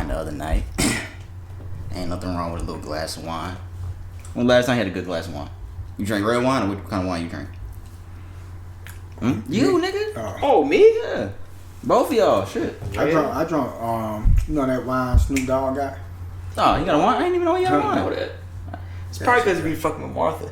wine the other night. Ain't nothing wrong with a little glass of wine. When last time you had a good glass of wine? You drink red wine or what kind of wine you drink? You, nigga? Oh, me? Yeah. Both of y'all, shit. I drunk, you know that wine Snoop Dogg got? Oh, you got a wine? I didn't even know you got a wine. I know that. It's probably because we fucking with Martha.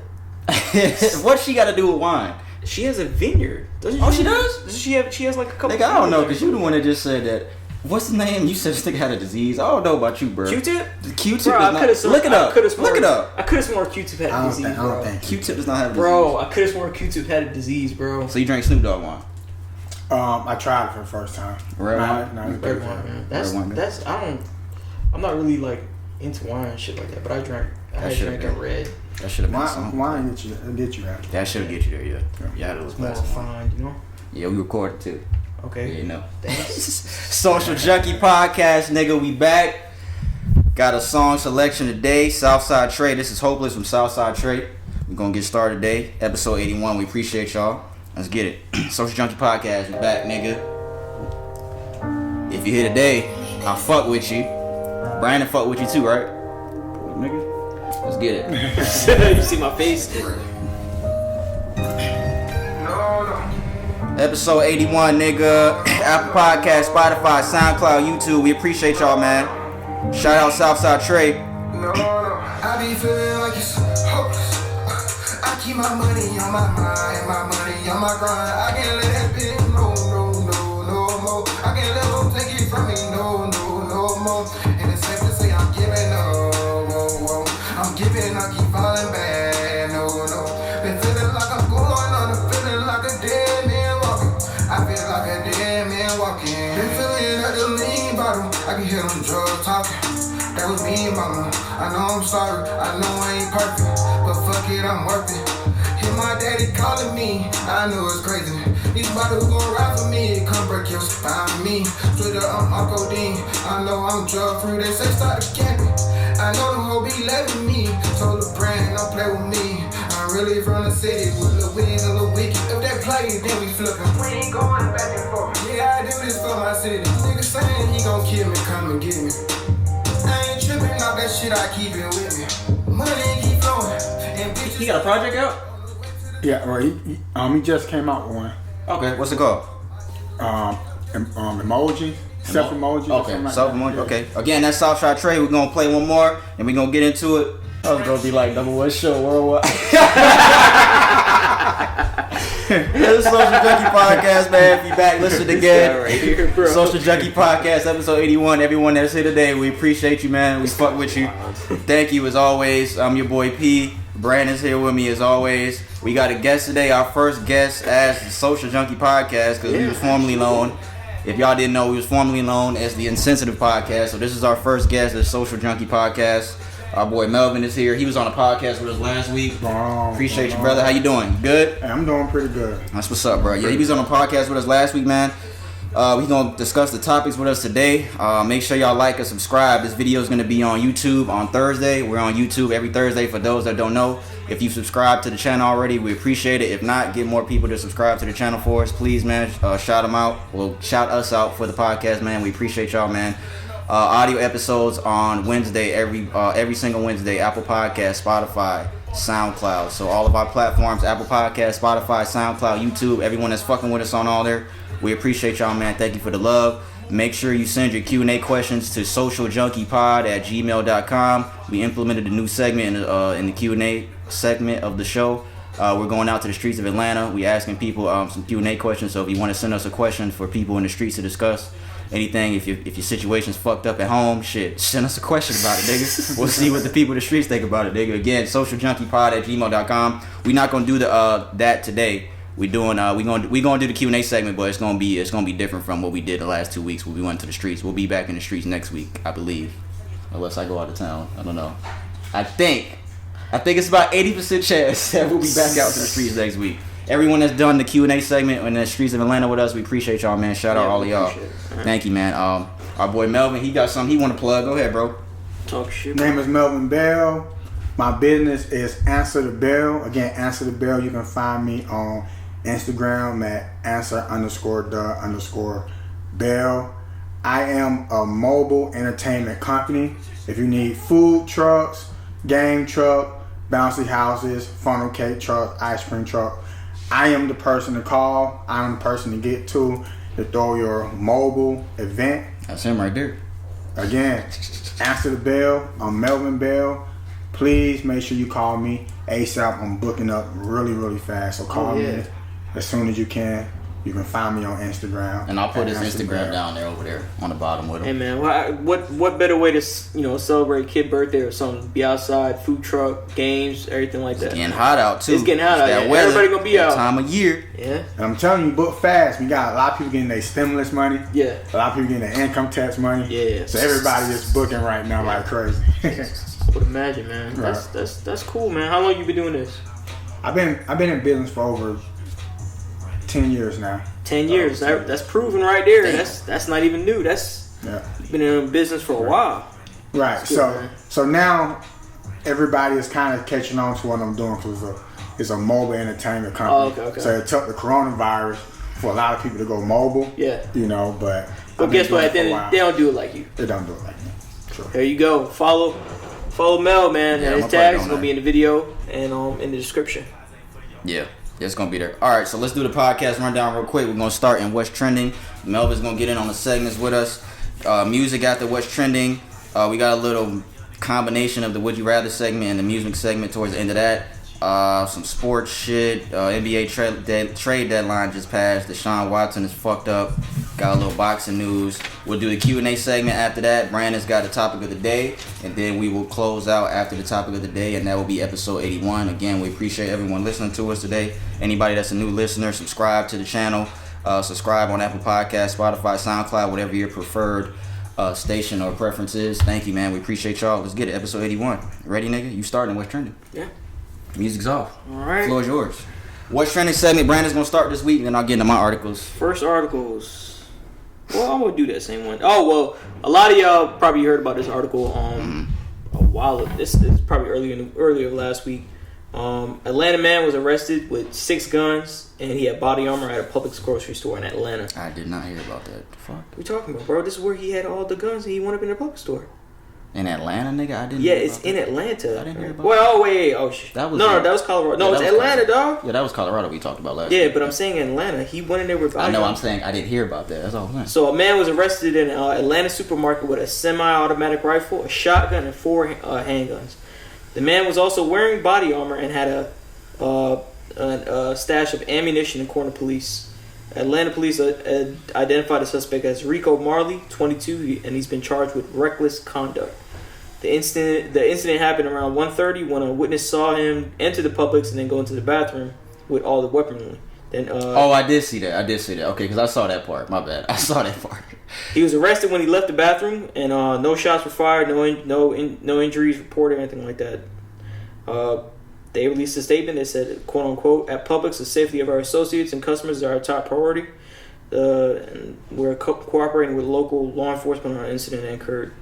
What she got to do with wine? She has a vineyard. Doesn't she does? She has like a couple. Nigga, I don't know, because you the one that just said that. What's the name? You said this nigga had a disease. I don't know about you, bro. Q-tip? Q-tip bro, does not... Look it up. Look it up. I could have sworn Q-tip had a disease, bro. Q-tip does not have a disease. Bro, I could have sworn Q-tip had a disease, bro. So you drank Snoop Dogg wine? I tried it for the first time. Red wine? No, red wine, man. I'm not really like into wine and shit like that, but I drank a red. That should have been something. Wine get you there. That should get you there, yeah. Yeah, that was more refined, you know? Yeah, we recorded too. Okay. Yeah, you know. Thanks. Social Junkie Podcast, nigga, we back. Got a song selection today. Southside Trey. This is Hopeless from Southside Trey. We're gonna get started today. Episode 81. We appreciate y'all. Let's get it. Social Junkie Podcast, we back, nigga. If you're here today, I fuck with you. Brandon fuck with you too, right? Nigga. Let's get it. You see my face? Episode 81, nigga. Apple Podcast, Spotify, SoundCloud, YouTube. We appreciate y'all, man. Shout out Southside Trey. I be feeling like it's hopeless. I keep my money on my mind, my money on my grind. I can't let that bitch no more. I can't let them take it from me, no more. And it's safe to say I'm giving I'm giving, I keep falling back, no. Been feeling like I'm going on, I'm feeling like a dead man walking. I feel like a dead man walking. Been feeling like the lean bottom, I can hear them drugs talking. That was me, mama. I know I'm sorry, I know I ain't perfect, but fuck it, I'm worth it. Hear my daddy calling me, I know it's crazy. These bottles gon' ride for me, come break your spine with me. Twitter, I'm codeine, I know I'm drug free. They say start the camping. I know the hoe be loving me. Told the brand, don't play with me. I'm really from the city with the wings and the wicked. If they play, then we flippin'. We ain't going back and forth. Yeah, I do this for my city. Nigga saying he gon' kill me, come and get me. I ain't trippin' off that shit, I keep it with me. Money keep flowing. And bitches. He got a project out? Yeah, right. He just came out with one. Okay, what's it called? Emoji. Self-emoji. Okay, self-emoji. Okay. Again, that's Southside Trey. We're going to play one more, and we're going to get into it. I was going to be like, #1 show worldwide. This is Social Junkie Podcast, man. If you back, listen again. Right here, bro. Social Junkie Podcast, episode 81. Everyone that's here today, we appreciate you, man. We fuck with you. Thank you, as always. I'm your boy P. Brandon's here with me, as always. We got a guest today, our first guest as the Social Junkie Podcast, because we was formerly known. If y'all didn't know, we was formerly known as the Insensitive Podcast. So this is our first guest as Social Junkie Podcast. Our boy Melvin is here. He was on a podcast with us last week. Appreciate you, brother. How you doing? Good? Hey, I'm doing pretty good. That's what's up, bro. Yeah, he was on a podcast with us last week, man. We're going to discuss the topics with us today. Make sure y'all like and subscribe. This video is going to be on YouTube on Thursday. We're on YouTube every Thursday for those that don't know. If you subscribe to the channel already, we appreciate it. If not, get more people to subscribe to the channel for us. Please, man, shout them out. Well, shout us out for the podcast, man. We appreciate y'all, man. Audio episodes on Wednesday, every single Wednesday. Apple Podcast, Spotify, SoundCloud. So all of our platforms, Apple Podcast, Spotify, SoundCloud, YouTube, everyone that's fucking with us on all there. We appreciate y'all, man. Thank you for the love. Make sure you send your Q&A questions to socialjunkiepod@gmail.com. We implemented a new segment in the Q&A segment of the show. We're going out to the streets of Atlanta. We asking people some Q&A questions. So if you want to send us a question for people in the streets to discuss anything, if your situation's fucked up at home, shit, send us a question about it, nigga. We'll see what the people in the streets think about it, nigga. Again, socialjunkiepod@gmail.com. We're not gonna do that today. We gonna do the Q&A segment, but it's gonna be different from what we did the last 2 weeks when we went to the streets. We'll be back in the streets next week, I believe, unless I go out of town. I don't know. I think it's about 80% chance that we'll be back out to the streets next week. Everyone that's done the Q&A segment in the streets of Atlanta with us, we appreciate y'all, man. Shout out all of y'all. Thank you, man. Our boy Melvin, he got something he want to plug. Go ahead, bro. Talk shit. Name is Melvin Bell. My business is Answer the Bell. Again, Answer the Bell. You can find me on Instagram at answer_the_bell. I am a mobile entertainment company. If you need food trucks, game truck, bouncy houses, funnel cake truck, ice cream truck, I am the person to call. I am the person to get to throw your mobile event. That's him right there. Again, answer the bell. I'm Melvin Bell. Please make sure you call me ASAP. I'm booking up really, really fast. So call me as soon as you can. You can find me on Instagram. And I'll put his Instagram down there over there on the bottom with him. Hey man, what better way to celebrate kid birthday or something? Be outside, food truck, games, everything like that. It's getting hot out too. It's getting hot out. That Weather, everybody gonna be out. Time of year. Yeah. And I'm telling you, book fast. We got a lot of people getting their stimulus money. Yeah. A lot of people getting their income tax money. Yeah. So everybody is booking right now like crazy. I would imagine, man. Right. That's cool, man. How long you been doing this? I've been in business for over 10 years now. 10 years. That's proven right there. That's not even new. That's been in business for a while. Right. Good, So now everybody is kind of catching on to what I'm doing because it's a mobile entertainment company. Oh, okay. So it took the coronavirus for a lot of people to go mobile. Yeah. But guess what? They don't do it like you. They don't do it like me. True. There you go. Follow Mel, man. Yeah, and his tags is gonna be in the video and in the description. Yeah. It's gonna be there. Alright, so let's do the podcast rundown real quick. We're gonna start in What's Trending. Melvin's gonna get in on the segments with us. Music after What's Trending. We got a little combination of the Would You Rather segment and the music segment towards the end of that. Some sports shit. NBA trade deadline just passed. Deshaun Watson is fucked up. Got a little boxing news. We'll do the Q&A segment after that. Brandon's got the topic of the day. And then we will close out after the topic of the day. And that will be episode 81. Again, we appreciate everyone listening to us today. Anybody that's a new listener, subscribe to the channel. Subscribe on Apple Podcasts, Spotify, SoundCloud, whatever your preferred station or preference is. Thank you, man. We appreciate y'all. Let's get it. Episode 81. Ready, nigga? You starting What's Trending? Yeah. Music's off. All right. Floor is yours. What's Trending segment? Brandon's gonna start this week, and then I'll get into my articles. First articles. Well, I'm gonna do that same one. Oh well, a lot of y'all probably heard about this article a while. This is probably earlier last week. Atlanta man was arrested with 6 guns, and he had body armor at a Publix grocery store in Atlanta. I did not hear about that. The fuck? What you talking about, bro? This is where he had all the guns and he went up in a Publix store. In Atlanta, nigga? I didn't. Yeah, hear it's about in that. Atlanta. I didn't hear about well, wait. Oh, shit. That was that was Colorado. No, Yeah, it's that was Atlanta, Colorado. dog. Yeah, that was Colorado we talked about last Yeah, week. but I'm saying Atlanta. He went in there with body I know. armor. I'm saying I didn't hear about that. That's all I'm saying. So a man was arrested in an Atlanta supermarket with a semi-automatic rifle, a shotgun, and 4 handguns. The man was also wearing body armor and had a stash of ammunition, according to police. Atlanta police identified the suspect as Rico Marley, 22, and he's been charged with reckless conduct. The incident happened around 1:30 when a witness saw him enter the Publix and then go into the bathroom with all the weaponry. Then I did see that. Okay, because I saw that part. My bad. I saw that part. He was arrested when he left the bathroom, and no shots were fired, no injuries reported, anything like that. They released a statement that said, quote unquote, at Publix, the safety of our associates and customers is our top priority. And we're cooperating with local law enforcement on an incident that occurred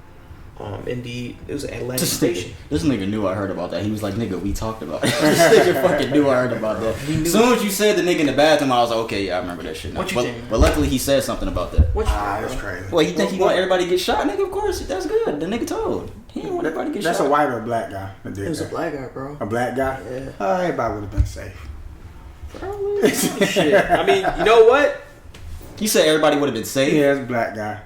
it was an Atlanta station. This nigga knew I heard about that. He was like, nigga, we talked about it. This nigga fucking knew I heard about that. As soon as you said the nigga in the bathroom, I was like, okay, yeah, I remember that shit now. But luckily he said something about that. That's crazy. Well, you think he want everybody to get shot? Nigga, of course, that's good. The nigga told. He didn't want everybody to get That's shot. a white or a black guy that did It was that. a black guy, bro. A black guy? Yeah. Everybody would have been safe. Probably. Shit. I mean, you know what? You said everybody would have been safe? Yeah, it's a black guy.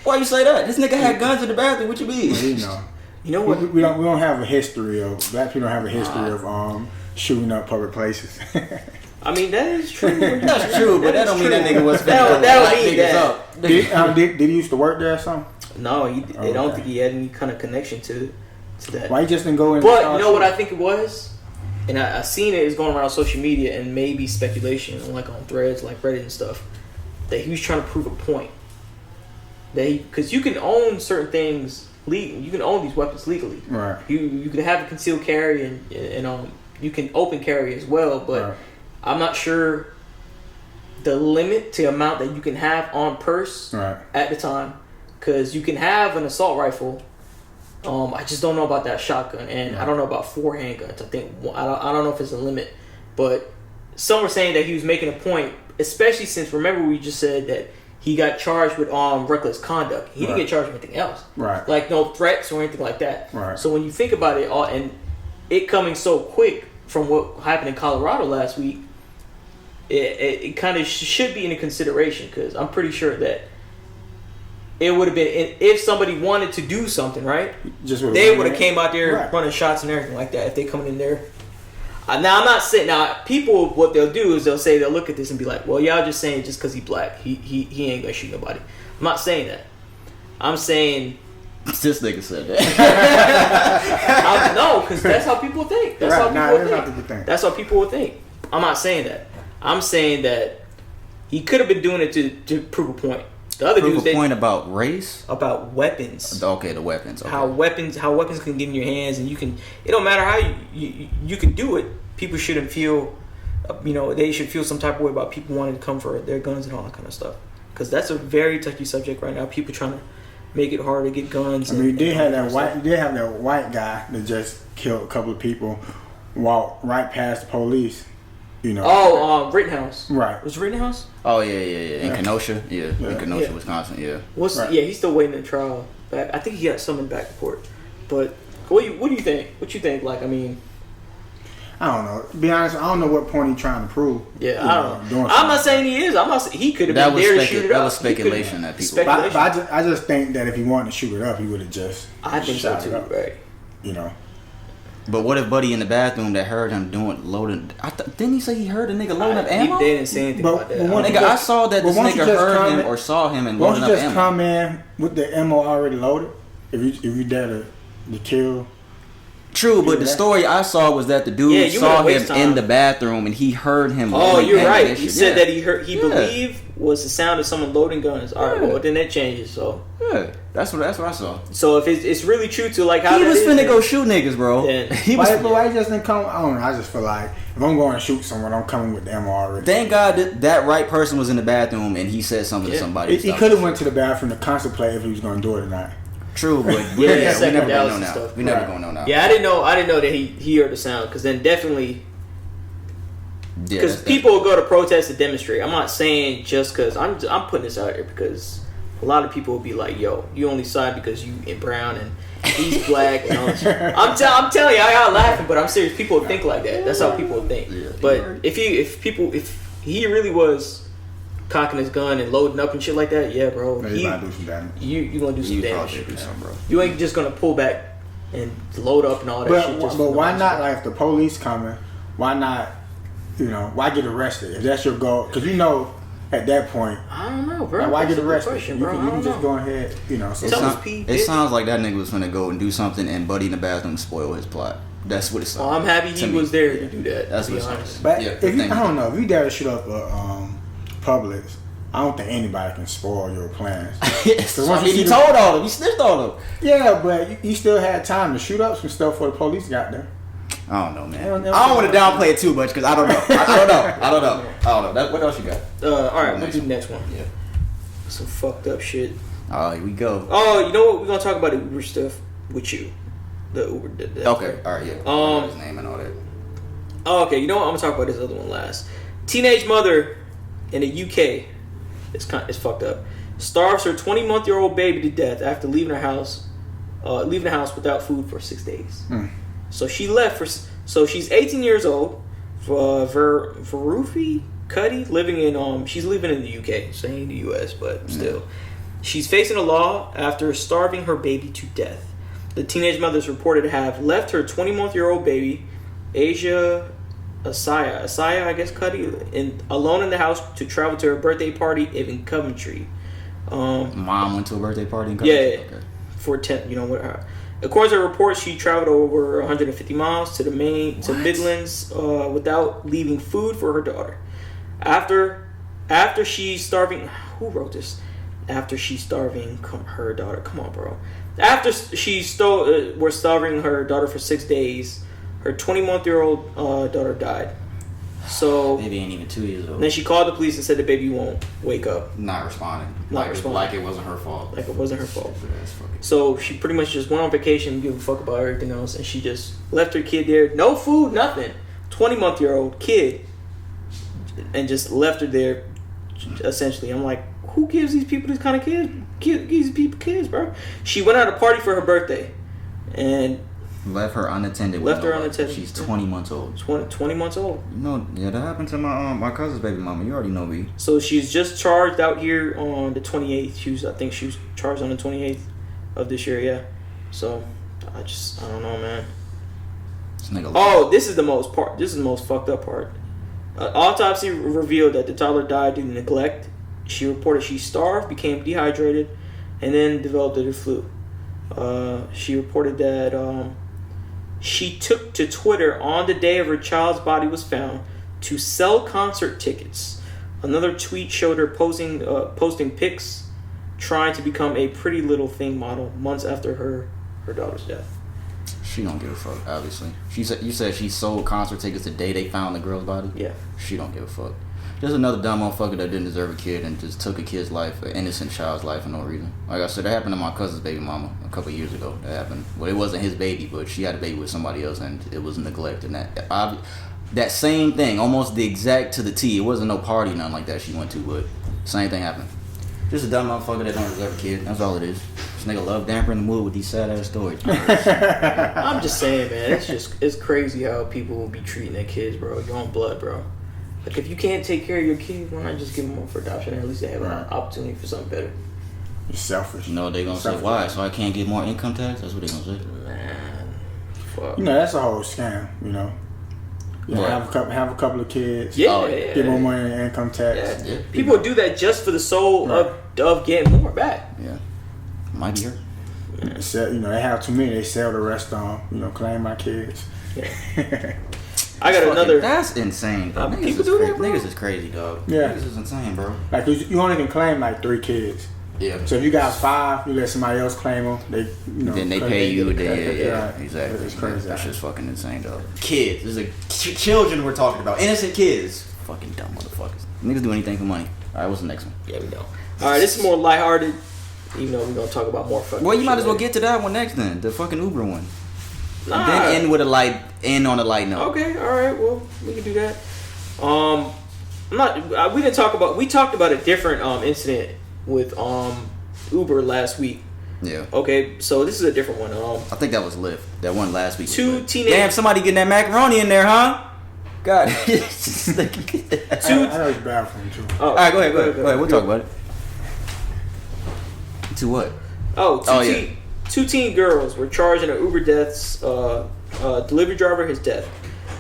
Why you say that? This nigga had guns in the bathroom. What you mean? Well, You know what? We don't have a history of black people. Don't have a history of shooting up public places. I mean, that is true. That's true, but that don't mean that nigga was That don't mean that. Did he used to work there or something? No, I don't think he had any kind of connection to that. Why he just didn't go in? But you know what I think it was? And I seen it is going around social media and maybe speculation, like on threads, like Reddit and stuff, that he was trying to prove a point. Because you can own certain things legally, you can own these weapons legally. Right. You can have a concealed carry and you can open carry as well. But right. I'm not sure the limit to amount that you can have on purse at the time. Because you can have an assault rifle. I just don't know about that shotgun, and I don't know about 4 handguns. I don't know if it's a limit, but some were saying that he was making a point, especially since remember we just said that he got charged with reckless conduct. He didn't Right. get charged with anything else. Right. Like no threats or anything like that. Right. So when you think about it, and it coming so quick from what happened in Colorado last week, it kind of should be in consideration, because I'm pretty sure that it would have been, if somebody wanted to do something, right? They would have came out there Right. running shots and everything like that if they coming in there. Now I'm not saying, now people, what they'll do is they'll look at this and be like, well, y'all just saying just because he black, he ain't gonna shoot nobody. I'm not saying that. I'm saying This nigga said that. no, because that's how people think. That's Right. how people would think. That's how people would think. I'm not saying that. I'm saying that he could have been doing it to prove a point. The other Prove dudes, a point about race? about weapons. Okay, the weapons. Okay. How weapons can get in your hands, and you can. It don't matter how you can do it. People shouldn't feel, they should feel some type of way about people wanting to come for their guns and all that kind of stuff. Because that's a very touchy subject right now. People trying to make it hard to get guns. I mean, you did have that white guy that just killed a couple of people, walked right past the police. Rittenhouse. Right. Was Rittenhouse? Oh yeah. In Kenosha, in Kenosha, Wisconsin, yeah. Yeah, he's still waiting in trial back. I think he got summoned back to court. But what do you think? What you think? Like, I mean, I don't know. To be honest, I don't know what point he's trying to prove. Yeah, I don't know. I'm not saying he is. I'm not saying he could have been there to shoot it up. That was speculation that people. But I just think that if he wanted to shoot it up, he would have just. I think so shot too. it up. Right. But what if Buddy in the bathroom that heard him loading? Didn't he say he heard a nigga loading up ammo? They didn't say anything about that. Nigga, I saw that this nigga heard him or saw him and loading up ammo. Won't you just come in with the ammo already loaded? If you dare to kill. True, but the story I saw was that the dude saw him in the bathroom and he heard him. Oh, you're right. He said that he believed was the sound of someone loading guns. All right, well then that changes. So yeah, that's what I saw. So if it's really true to like how he was finna go shoot niggas, bro. Why he just didn't come? I don't know. I just feel like if I'm going to shoot someone, I'm coming with the ammo already. Thank God that right person was in the bathroom and he said something to somebody. He could have went to the bathroom to contemplate if he was going to do it or not. True, but we never gonna know now. We never gonna know now. Yeah, I didn't know that he heard the sound, because then definitely, because people will go to protest and demonstrate. I'm not saying just because I'm putting this out here because a lot of people will be like, "Yo, you only side because you in brown and he's black." And all this. I'm telling you, I got laughing, but I'm serious. People think like that. That's how people think. Yeah, but if he really was cocking his gun and loading up and shit like that, yeah, bro. You gonna do some damage. You gonna do some damage. Bro. You ain't just gonna pull back and load up and all that shit. But why not? Like, if the police coming, why not? Why get arrested if that's your goal? Because at that point, I don't know, bro. Like, why get arrested? Question, you can just go ahead. It sounds like that nigga was gonna go and do something and Buddy in the bathroom spoil his plot. That's what it sounds. Oh, I'm happy he was there to do that. That's what it sounds. But I don't know, if you dare to shoot up Publix, I don't think anybody can spoil your plans. He told all them. He snitched on them. Yeah, but you still had time to shoot up some stuff before the police got there. I don't know, man. I don't want to downplay it too much because I don't know. I don't know. What else you got? All right, we'll do the next one. Yeah. Some fucked up shit. Oh, here we go. Oh, you know what? We're going to talk about the Uber stuff with you. The Uber. Okay, all right, yeah. His name and all that. Oh, okay. You know what? I'm going to talk about this other one last. Teenage mother in the UK, it's fucked up, starves her 20-month-old baby to death after leaving the house without food for 6 days. So she left so she's 18 years old. Verufi Cuddy she's living in the UK, so ain't in the US, but still. She's facing a law after starving her baby to death. The teenage mother is reported to have left her 20-month-old baby, Asia Asaya, I guess, Cuddy, alone in the house to travel to her birthday party in Coventry. Mom went to a birthday party in Coventry? Yeah, okay. For 10, according to reports, she traveled over 150 miles to the Midlands without leaving food for her daughter. After she's starving, who wrote this? After she's starving her daughter, come on, bro. After she were starving her daughter for 6 days, her 20-month-old daughter died. So baby ain't even 2 years old. Then she called the police and said the baby won't wake up. Not responding. Like it wasn't her fault. Like it wasn't her fault. So she pretty much just went on vacation and gave a fuck about everything else, and she just left her kid there, no food, nothing. 20-month-old kid, and just left her there. Essentially, I'm like, who gives these people this kind of kids? Gives these people kids, bro. She went out to party for her birthday, and left her unattended. Left her unattended. She's 20 months old. 20 months old. You know, yeah, that happened to my cousin's baby mama. You already know me. So she's just charged out here on the 28th. I think she was charged on the 28th of this year. Yeah. So I don't know, man. This nigga. Oh, this is the most fucked up part. Autopsy revealed that the toddler died due to neglect. She reported she starved, became dehydrated, and then developed the flu. She reported that she took to Twitter on the day of her child's body was found to sell concert tickets. Another tweet showed her posting pics, trying to become a Pretty Little Thing model months after her daughter's death. She don't give a fuck, obviously. You said she sold concert tickets the day they found the girl's body? Yeah. She don't give a fuck. Just another dumb motherfucker that didn't deserve a kid and just took a kid's life, an innocent child's life for no reason. Like I said, that happened to my cousin's baby mama a couple years ago. That happened. Well, it wasn't his baby, but she had a baby with somebody else, and it was neglect. And that same thing, almost the exact to the T. It wasn't no party, nothing like that she went to, but same thing happened. Just a dumb motherfucker that don't deserve a kid. That's all it is. This nigga love dampering the mood with these sad ass stories. I'm just saying, man. It's crazy how people will be treating their kids, bro. Your own blood, bro. Like, if you can't take care of your kids, why not just give them up for adoption? At least they have an opportunity for something better. You're selfish. No, they gonna say, why? So I can't get more income tax? That's what they gonna say. Man, fuck. You know, that's a whole scam, you know. Have a couple of kids. Yeah, get more money in income tax. Yeah. People do that just for the soul of getting more back. Yeah. Might be her. Yeah. You know, they have too many. They sell the rest on, claim my kids. Yeah. I got another. That's insane, bro. People do that, bro. Niggas is crazy, dog. Yeah. Niggas is insane, bro. Like, you only can claim like 3 kids. Yeah. So if you got 5, you let somebody else claim them. Then they pay you. Yeah, right. exactly. It's crazy. That's just fucking insane, dog. Kids. This is children we're talking about. Innocent kids. Fucking dumb motherfuckers. Niggas do anything for money. All right, what's the next one? Yeah, we know. All right, this is more lighthearted. Even though we're gonna talk about more fucking. Well, you might as well later. get to that one next then. The fucking Uber one. Nah. Then end on a light note. Okay, all right. Well, we can do that. We talked about a different incident with Uber last week. Yeah. Okay, so this is a different one. I think that was Lyft. That one last week. Two teenage. Damn, somebody getting that macaroni in there, huh? God. I know it's bad for them too. Oh, all right, go ahead. We'll talk about it. To what? Two teen girls were charged in an Uber death's delivery driver his death.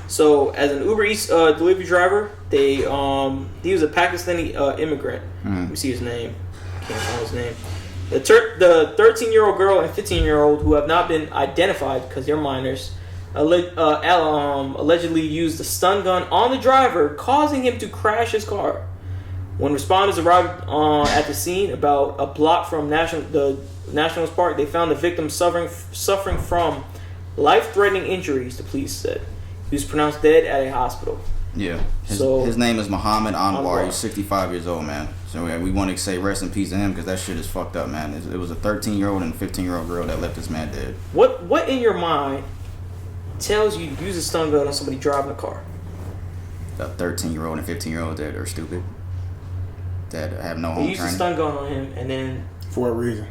So, as an Uber Eats delivery driver, he was a Pakistani immigrant. Let me see his name. Can't find his name. The 13-year-old girl and 15-year-old, who have not been identified because they're minors, allegedly used a stun gun on the driver, causing him to crash his car. When responders arrived at the scene, about a block from the Nationals Park, they found the victim suffering from life-threatening injuries, the police said. He was pronounced dead at a hospital. Yeah. His name is Muhammad Anwar. He's 65 years old, man. So we want to say rest in peace to him because that shit is fucked up, man. It was a 13-year-old and a 15-year-old girl that left this man dead. What in your mind tells you to use a stun gun on somebody driving a car? A 13-year-old and 15-year-old that are stupid. That have no home training. They used a stun gun on him and then... For what reason?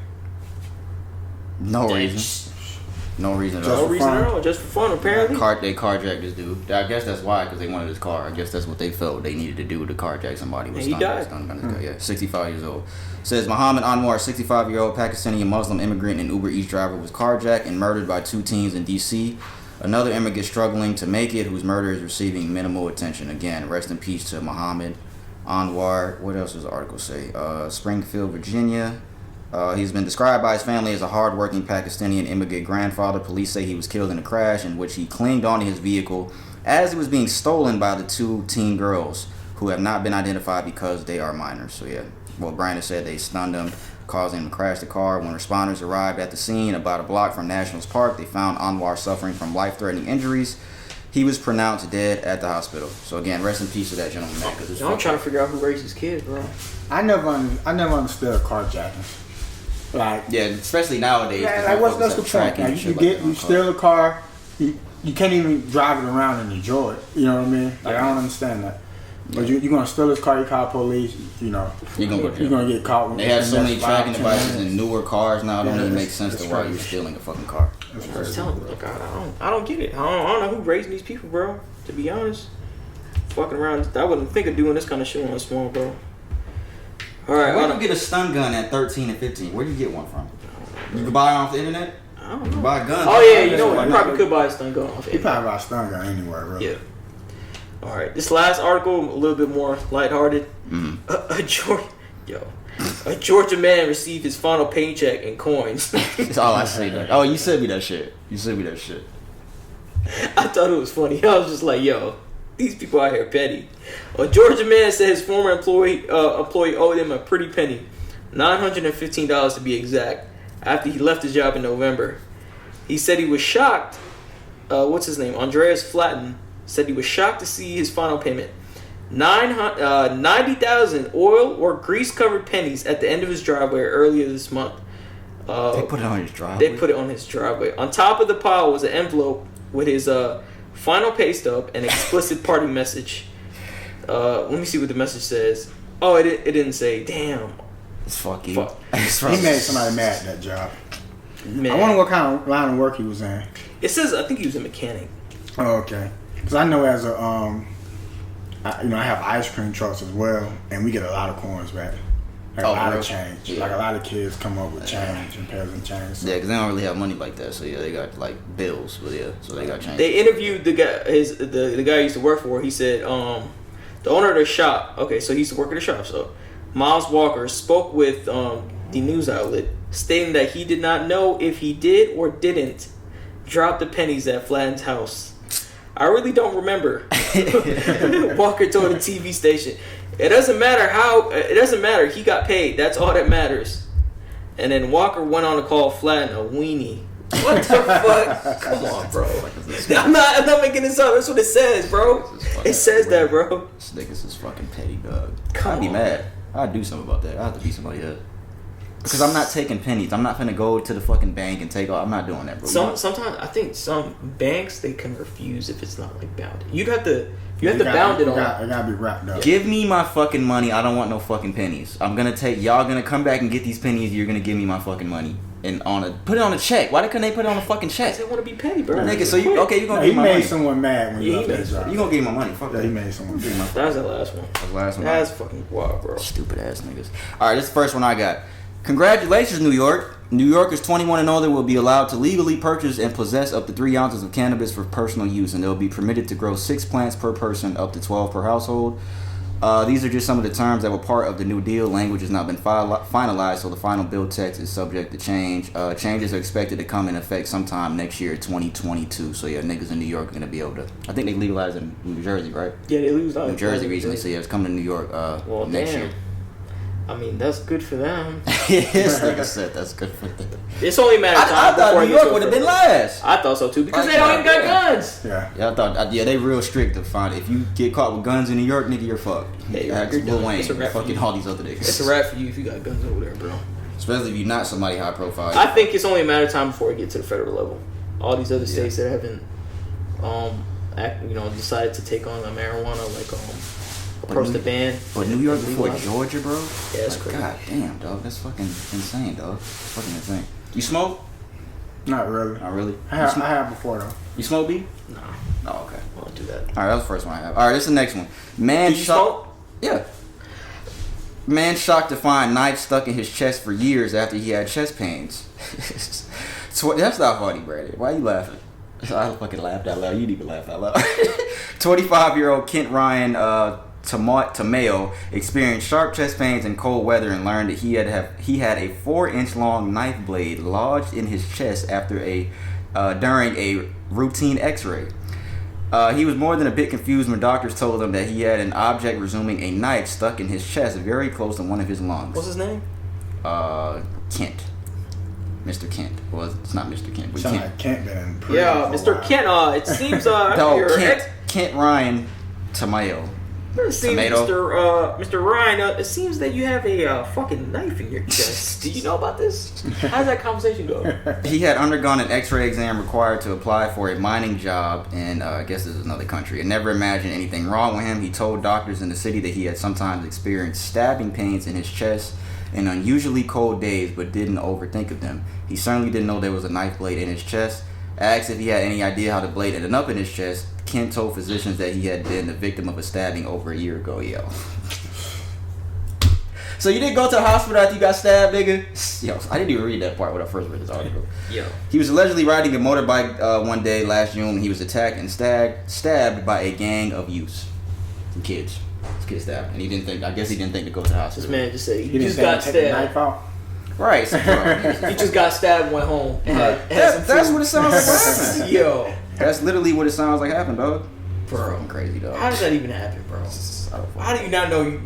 No reason. No reason at all. No reason at all. Just for fun, apparently. They carjacked this dude. I guess that's why, because they wanted his car. I guess that's what they felt they needed to do to carjack somebody with stun gun. Yeah, 65 years old. Says Muhammad Anwar, 65-year-old Pakistani Muslim immigrant and Uber Eats driver, was carjacked and murdered by 2 teens in D.C. Another immigrant struggling to make it, whose murder is receiving minimal attention. Again, rest in peace to Muhammad Anwar. What else does the article say? Springfield, Virginia. He's been described by his family as a hard-working Pakistani immigrant grandfather. Police say he was killed in a crash in which he clinged onto his vehicle as it was being stolen by the 2 teen girls who have not been identified because they are minors. So yeah, well, Brandon said they stunned him, causing him to crash the car. When responders arrived at the scene about a block from Nationals Park, they found Anwar suffering from life-threatening injuries. He was pronounced dead at the hospital. So again, rest in peace to that gentleman, man. I'm trying to figure out who raised his kids, bro. I never understood carjacking. Like, yeah, especially nowadays. Like what's the point? Like, you steal a car, you can't even drive it around and enjoy it. You know what I mean? Like, I don't understand that. But you're gonna steal his car, you call police, you know. You're gonna go to jail. You're gonna get caught. They have so many tracking 10 devices minutes. in newer cars now. It don't even make sense to why you're stealing a fucking car. I was telling you, God, I don't get it. I don't know who raising these people, bro. To be honest, fucking around. I wouldn't think of doing this kind of shit on small, bro. All right, Where do you get a stun gun at 13 and 15? Where do you get one from? You can buy it off the internet. I don't know. Buy a gun. Oh yeah, you know what? You probably could buy a stun gun off. You probably buy a stun gun anywhere, really. Yeah. All right, this last article a little bit more lighthearted. A Georgia man received his final paycheck in coins. Oh, I see that. Oh, you sent me that shit. I thought it was funny. I was just like, yo, these people out here petty. A Georgia man said his former employee owed him a pretty penny, $915 to be exact, after he left his job in November. He said he was shocked. What's his name? Andreas Flatten said he was shocked to see his final payment. 90,000 oil or grease-covered pennies at the end of his driveway earlier this month. They put it on his driveway? On top of the pile was an envelope with his final pay stub and explicit parting message. Let me see what the message says. Oh, it didn't say. Damn. It's fuck you. He made somebody mad at that job. Man. I wonder what kind of line of work he was in. It says I think he was a mechanic. Oh, okay. Because I know as a I have ice cream trucks as well, and we get a lot of coins back. Like a lot of change. Yeah. Like a lot of kids come up with change and pairs and change. So. Yeah, because they don't really have money like that. So yeah, they got like bills, but yeah, so they got change. They interviewed the guy, the guy I used to work for. He said, the owner of the shop. Okay, so he used to work at the shop. So Miles Walker spoke with the news outlet, stating that he did not know if he did or didn't drop the pennies at Flatten's house. I really don't remember. Walker told the TV station, It doesn't matter. He got paid. That's all that matters. And then Walker went on to call Flatten a weenie. What the fuck? Come on, bro. I'm not making this up. That's what it says, bro. It says that, bro. This nigga's is fucking petty, dog. I'd be mad. I'd do something about that. I have to beat somebody up. Because I'm not taking pennies. I'm not finna go to the fucking bank and take all. I'm not doing that, bro. Sometimes I think some banks they can refuse if it's not like bounded. You have to bound it on. It gotta be wrapped up. Give me my fucking money. I don't want no fucking pennies. I'm gonna take y'all. Gonna come back and get these pennies. You're gonna give me my fucking money and put it on a check. Why couldn't they put it on a fucking check? They want to be petty, bro. Nigga, so you gonna give my money? He made someone mad when he left his job. You gonna give me my money? Fuck that. He made someone mad. That's the last one. That's fucking wild, bro. Stupid ass niggas. All right, this is the first one I got. Congratulations, New York. New Yorkers 21 and older will be allowed to legally purchase and possess up to 3 ounces of cannabis for personal use, and they'll be permitted to grow 6 plants per person, up to 12 per household. These are just some of the terms that were part of the New Deal. Language has not been finalized, so the final bill text is subject to change. Changes are expected to come in effect sometime next year, 2022. So yeah, niggas in New York are gonna be able to. I think they legalized in New Jersey, right? Yeah, they legalized New Jersey recently. So yeah, it's coming to New York next year. I mean, that's good for them. Yes, like I said, that's good for them. It's only a matter of time. I thought New York would have been last. I thought so too, because they don't even got guns. Yeah, I thought. Yeah, they real strict to find. If you get caught with guns in New York, nigga, you're fucked. Hey, you're Lil Wayne, fucking all these other niggas. It's a wrap for you if you got guns over there, bro. Especially if you're not somebody high profile. I think it's only a matter of time before it gets to the federal level. All these other states that haven't, decided to take on the marijuana, approach the ban. But New York before Georgia, bro? Yeah, that's crazy. God damn, dog. That's fucking insane, dog. It's fucking insane. You smoke? Not really. Not really? I have before, though. You smoke, B? No. Oh, okay. I won't do that. Alright, that was the first one I have. Alright, this is the next one. Man Did you smoke? Yeah. Man shocked to find knife stuck in his chest for years after he had chest pains. That's not funny, Brandon. Why are you laughing? I fucking laughed out loud. You didn't even laugh out loud. 25-year-old Kent Ryan Tamayo experienced sharp chest pains in cold weather and learned that he had a 4-inch long knife blade lodged in his chest during a routine X-ray. He was more than a bit confused when doctors told him that he had an object resembling a knife stuck in his chest, very close to one of his lungs. What's his name? Kent. Mr. Kent. Well, it's not Mr. Kent, but Sound Kent. like Kent been in prison. Yeah, Mr. Kent. It seems Kent Ryan Tamayo. It seems, Mr. Ryan, it seems that you have a fucking knife in your chest. Do you know about this? How's that conversation go? He had undergone an X-ray exam required to apply for a mining job in, I guess this is another country, and never imagined anything wrong with him. He told doctors in the city that he had sometimes experienced stabbing pains in his chest in unusually cold days, but didn't overthink of them. He certainly didn't know there was a knife blade in his chest. Asked if he had any idea how the blade ended up in his chest, Kent told physicians that he had been the victim of a stabbing over a year ago. Yo. So you didn't go to the hospital after you got stabbed, nigga? Yo, I didn't even read that part when I first read this article. Yo. He was allegedly riding a motorbike one day last June when he was attacked and stabbed by a gang of youths. Some kids. This kid stabbed. And he didn't think, I guess he didn't think to go to the hospital. This man just said he just didn't got take the knife stabbed. out? Right. So, He just got stabbed and went home. And had some that's food. what it sounds like happened. Yo. That's literally what it sounds like happened, dog. Bro. I'm crazy, dog. How does that even happen, bro? How do you not know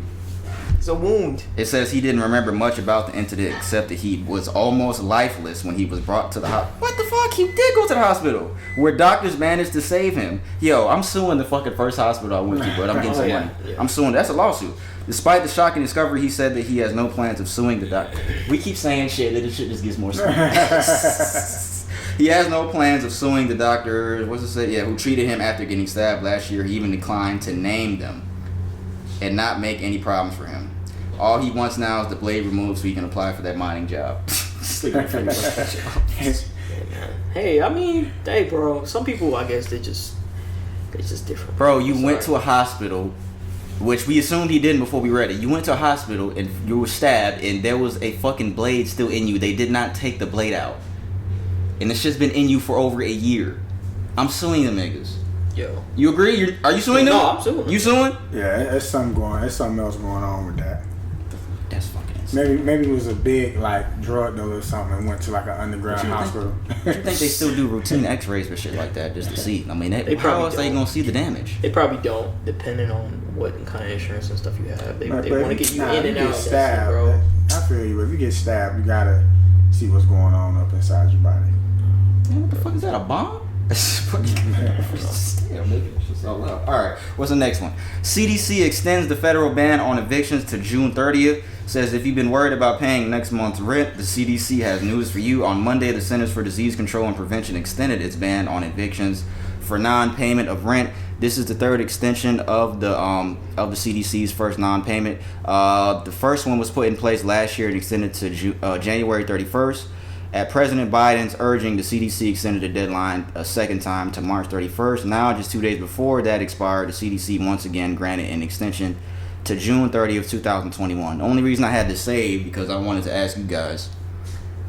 it's a wound? It says he didn't remember much about the incident except that he was almost lifeless when he was brought to the hospital. What the fuck? He did go to the hospital where doctors managed to save him. Yo, I'm suing the fucking first hospital I went to, but I'm getting some money. Yeah. I'm suing. That's a lawsuit. Despite the shocking discovery, he said that he has no plans of suing the doctor. We keep saying shit, that this shit just gets more stupid. He has no plans of suing the doctor, what's it say? Yeah, who treated him after getting stabbed last year. He even declined to name them and not make any problems for him. All he wants now is the blade removed so he can apply for that mining job. Hey, I mean, hey, bro. Some people, I guess, they just different. Bro, you went to a hospital, which we assumed he didn't before we read it. You went to a hospital and you were stabbed and there was a fucking blade still in you. They did not take the blade out. And it's just been in you for over a year. I'm suing them niggas. Yo. You agree? Are you suing them? No, I'm suing. You suing? Yeah, there's something else going on with that. That's fucking insane. Maybe it was a big like drug dealer or something and went to like an underground hospital. You think they still do routine X-rays for shit like that just to see? I mean, They how probably else they don't. gonna see the damage? They probably don't, depending on what kind of insurance and stuff you have. They want to get you in and out of that shit, stabbed, bro. I feel you. If you get stabbed, you gotta see what's going on up inside your body. Man, what the fuck is that? A bomb? Alright, what's the next one? CDC extends the federal ban on evictions to June 30th. Says if you've been worried about paying next month's rent, the CDC has news for you. On Monday, the Centers for Disease Control and Prevention extended its ban on evictions for non-payment of rent. This is the third extension of the CDC's first non-payment. The first one was put in place last year and extended to January 31st. At President Biden's urging, the CDC extended the deadline a second time to March 31st. Now, just 2 days before that expired, the CDC once again granted an extension to June 30th, 2021. The only reason I had to save because I wanted to ask you guys,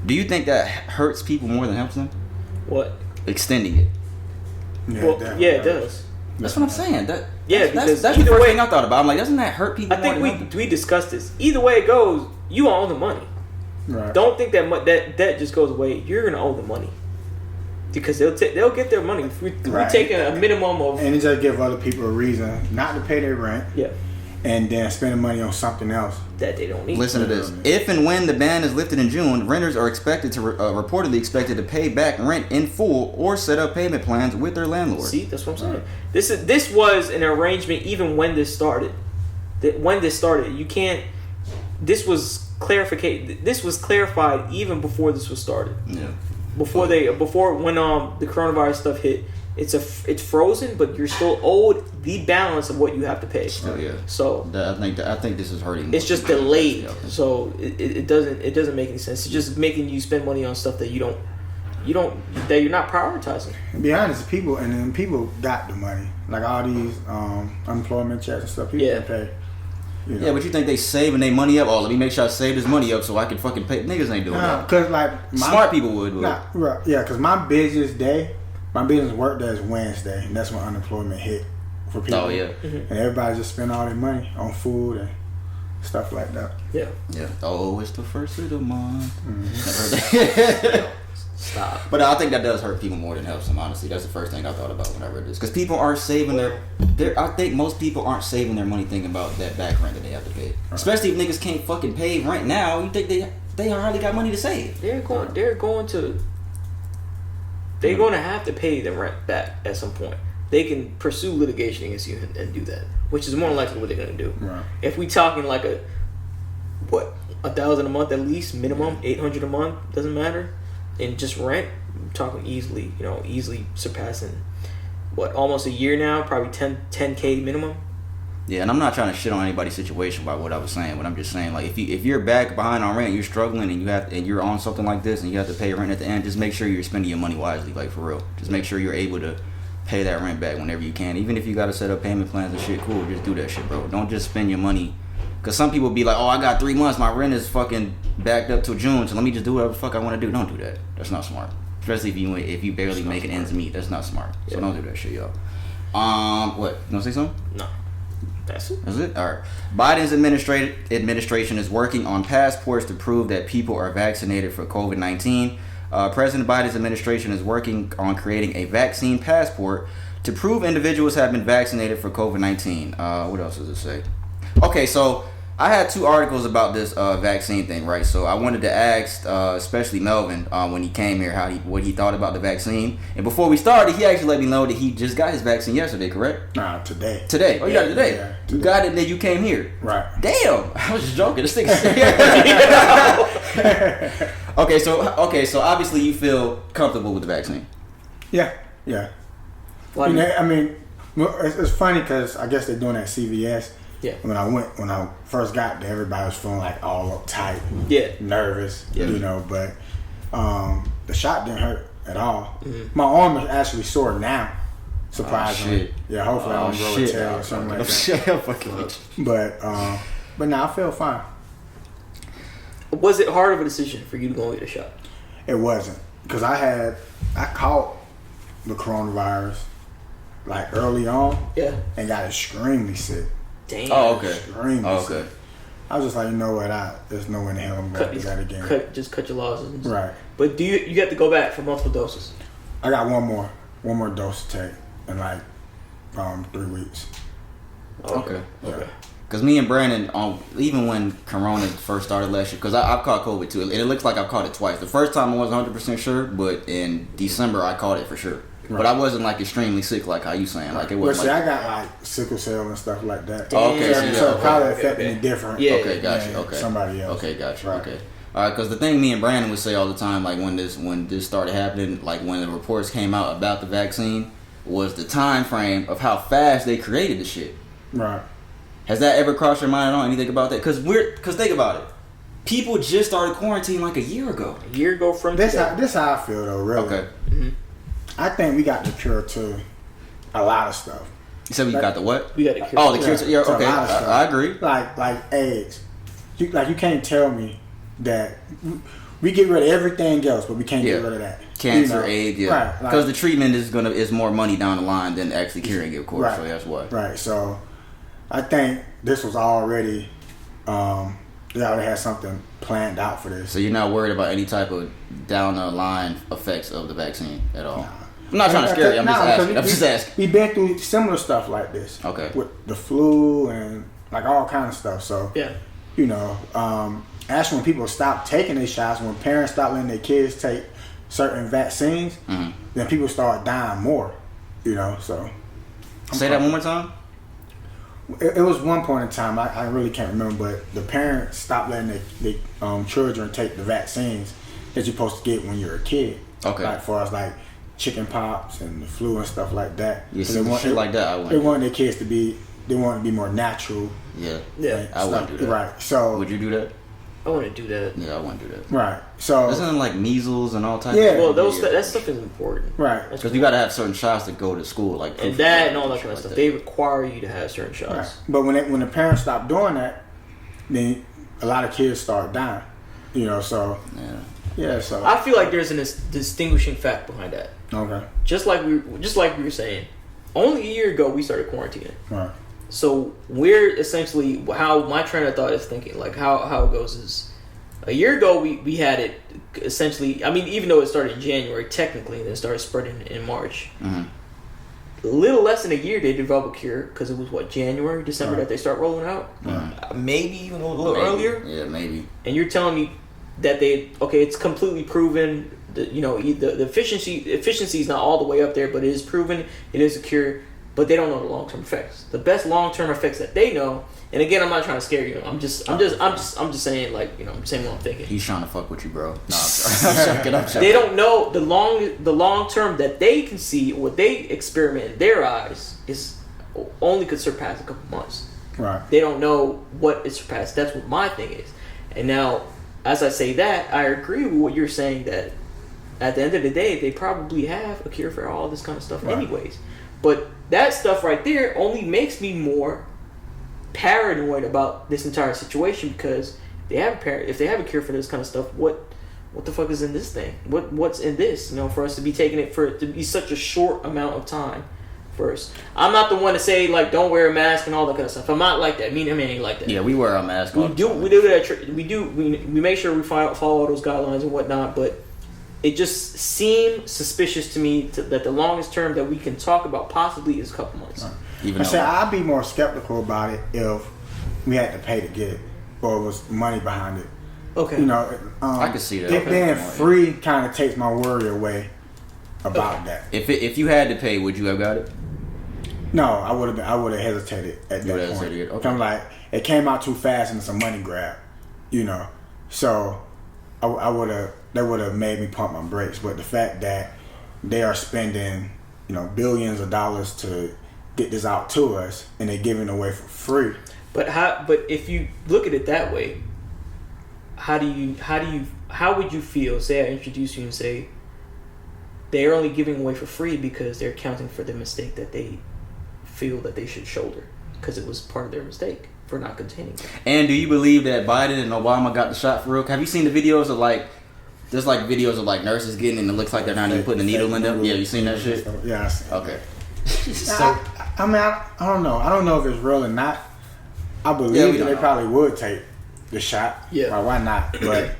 do you think that hurts people more than helps them? What? Extending it. Well, yeah, it does. That's what I'm saying. Because that's the either first way, thing I thought about. I'm like, doesn't that hurt people I more think than help them? we discussed this. Either way it goes, you owe the money. Right. Don't think that debt just goes away. You're gonna owe the money because they'll get their money. If we take a minimum of, and it just give other people a reason not to pay their rent. Yeah. And then spend the money on something else that they don't need. Listen to this. If and when the ban is lifted in June, renters are expected to reportedly expected to pay back rent in full or set up payment plans with their landlord. See, that's what I'm saying. This was an arrangement even when this started. You can't. This was clarification. This was clarified even before this was started. Yeah. Before when the coronavirus stuff hit, it's frozen, but you're still owed the balance of what you have to pay. Oh yeah. So I think this is hurting. It's just delayed, so it doesn't make any sense. It's just making you spend money on stuff that you're not prioritizing. To be honest, people got the money, like all these unemployment checks and stuff. People can pay. You know. Yeah, but you think they saving their money up? Oh, let me make sure I save this money up so I can fucking pay. Niggas ain't doing that. Cause like smart people would. Right, yeah, cause my business work day is Wednesday, and that's when unemployment hit for people. Oh yeah. And everybody just spend all their money on food and stuff like that. Yeah. Yeah. Oh, it's the first of the month. Mm-hmm. Stop. But I think that does hurt people more than helps them. Honestly, that's the first thing I thought about when I read this. Because people aren't saving I think most people aren't saving their money thinking about that back rent that they have to pay. Right. Especially if niggas can't fucking pay rent now. You think they hardly got money to save? They're going to have to pay the rent back at some point. they can pursue litigation against you and do that, which is more than likely what they're gonna do. Right. If we talking like $1,000 a month at least minimum, $800 a month, doesn't matter, and just rent, I'm talking easily surpassing almost a year now, probably 10K minimum. Yeah, and I'm not trying to shit on anybody's situation by what I was saying, but I'm just saying, like, if you're back behind on rent, you're struggling, and you're on something like this, and you have to pay rent at the end, just make sure you're spending your money wisely, like, for real. Just make sure you're able to pay that rent back whenever you can. Even if you got to set up payment plans and shit, cool, just do that shit, bro. Don't just spend your money. Because some people be like, oh, I got 3 months, my rent is fucking backed up till June, so let me just do whatever the fuck I want to do. Don't do that. That's not smart. Especially if you barely making ends meet. That's not smart. So don't do that shit, y'all. What? You want to say something? No. That's it. That's it? All right. Biden's administration is working on passports to prove that people are vaccinated for COVID-19. President Biden's administration is working on creating a vaccine passport to prove individuals have been vaccinated for COVID-19. What else does it say? Okay, so I had 2 articles about this vaccine thing, right? So I wanted to ask, especially Melvin, when he came here, what he thought about the vaccine. And before we started, he actually let me know that he just got his vaccine yesterday, correct? Nah, today. Today? Oh, you got it today? Yeah, You got it and then you came here? Right. Damn! I was just joking. This thing's serious. Okay, so obviously you feel comfortable with the vaccine. Yeah. Why You know, I mean, it's funny because I guess they're doing that at CVS. Yeah. When I first got there, everybody was feeling like all uptight, nervous, but the shot didn't hurt at all. Mm-hmm. My arm is actually sore now, surprisingly. Oh, shit. Yeah, hopefully I don't grow a tail or something like that. But now I feel fine. Was it hard of a decision for you to go and get a shot? It wasn't, because I caught the coronavirus like early on, and got extremely sick. Damn. Oh, okay. Extremely sick. I was just like, you know what? There's no way in the hell I'm going to do that again. Cut your losses. Right. But do you have to go back for multiple doses? I got one more dose to take in like 3 weeks. Okay. Because me and Brandon, even when Corona first started last year, because I've caught COVID too, and it looks like I've caught it twice. The first time I wasn't 100% sure, but in December I caught it for sure. Right. But I wasn't like extremely sick like how you saying. Like it wasn't. Well, see, I got like sickle cell and stuff like that. Oh, okay, so it probably affected me different. Yeah. Okay, gotcha. Okay. Somebody else. Okay, gotcha. Right. Okay. All right, because the thing me and Brandon would say all the time, like when this started happening, like when the reports came out about the vaccine, was the time frame of how fast they created the shit. Right. Has that ever crossed your mind at all? Anything about that? Because think about it. People just started quarantine like a year ago. A year ago from this today. This how I feel though. Really. Okay. Mm-hmm. I think we got the cure to a lot of stuff. You said we got the what? We got the cure. Oh, the cure to, yeah, to okay. a lot of stuff. I agree. Like AIDS. You can't tell me that we get rid of everything else, but we can't get rid of that. Cancer, AIDS, yeah. Right. Because the treatment is more money down the line than actually curing it, of course. Right. So that's why. Right. So I think this was already they already had something planned out for this. So you're not worried about any type of down the line effects of the vaccine at all? Nah. I'm not trying to scare you. I'm just asking. We've been through similar stuff like this. Okay. With the flu and like all kind of stuff. So actually when people stop taking these shots, when parents stop letting their kids take certain vaccines, then people start dying more. So. Say that one more time. It was one point in time, I really can't remember, but the parents stopped letting their children take the vaccines that you're supposed to get when you're a kid. Okay. Like for us, like chicken pox and the flu and stuff like that. Yeah, shit like that. They want their kids to be more natural. Yeah. I wouldn't do that. Right. So would you do that? I want to do that. Yeah, I wouldn't do that. Right. So isn't it like measles and all types? Yeah. of Well, that stuff is important. Right. Because you got to have certain shots to go to school, like and that and all that kind of stuff. They require you to have certain shots. Right. But when the parents stop doing that, then a lot of kids start dying. So yeah. So I feel like there's a distinguishing fact behind that. Okay. Just like we were saying, only a year ago we started quarantining. Right. So we're essentially, how my train of thought is thinking, like how it goes is, a year ago we had it essentially. I mean, even though it started in January technically, and then started spreading in March. Mm-hmm. A little less than a year they developed a cure, because it was January, December that they start rolling out. Maybe even a little earlier. Yeah, maybe. And you're telling me that it's completely proven. The efficiency is not all the way up there, but it is proven. It is a cure. but they don't know the long-term effects. The best long-term effects that they know, and again, I'm not trying to scare you. I'm just saying, like, you know, I'm saying what I'm thinking. He's trying to fuck with you, bro. No, I'm sorry. They don't know the long term that they can see, what they experiment in their eyes is only could surpass a couple months. Right. They don't know what it surpassed. That's what my thing is. And now, as I say that, I agree with what you're saying, that at the end of the day, they probably have a cure for all this kind of stuff anyways. But that stuff right there only makes me more paranoid about this entire situation, because if they have a cure for this kind of stuff, what the fuck is in this thing? What's in this? You know, for us to be taking it to be such a short amount of time. First, I'm not the one to say, like, don't wear a mask and all that kind of stuff. I'm not like that. Me and him ain't like that. Yeah, we wear our mask. We do that. We make sure we follow all those guidelines and whatnot. But it just seemed suspicious to me that the longest term that we can talk about possibly is a couple months. Right. I'd be more skeptical about it if we had to pay to get it, or it was money behind it. Okay. You know, I can see that. It being free kind of takes my worry away about that. If you had to pay, would you have got it? No, I would have hesitated at that point. Okay. I'm like, it came out too fast and it's a money grab, you know. So that would have made me pump my brakes. But the fact that they are spending, you know, billions of dollars to get this out to us, and they're giving it away for free. But if you look at it that way, how would you feel? Say I introduce you and say they're only giving away for free because they're accounting for the mistake that they feel that they should shoulder, because it was part of their mistake for not containing it. And do you believe that Biden and Obama got the shot for real? Have you seen the videos of, like, there's like videos of, like, nurses getting, and it looks like they're not even putting a needle in them? Yeah, you seen that shit? Yeah, I seen it. Okay. I don't know. I don't know if it's real or not. I believe that they probably would take the shot. Yeah. Why not? But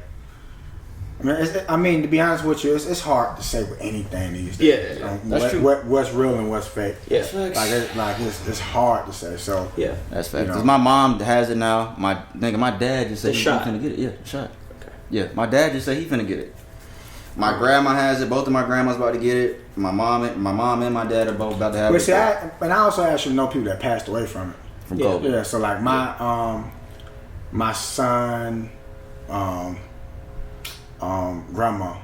I mean, to be honest with you, it's hard to say with anything these days. Yeah, that's true. What's real and what's fake. Yeah. It's hard to say. So yeah, that's fact. Because my mom has it now. My dad just said he's finna get it. Yeah, the shot. Okay. Yeah, my dad just said he finna get it. My grandma has it. Both of my grandmas about to get it. My mom and my dad are both about to have it. But see, I also actually know people that passed away from it. From COVID. Yeah. So like my son, grandma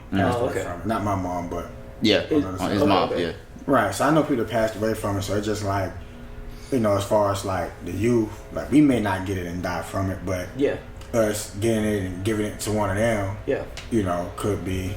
passed away from it. Not my mom, but his mom. Yeah. Right. So I know people that passed away from it. So it's just like, you know, as far as like the youth, like we may not get it and die from it, but us getting it and giving it to one of them, you know, could be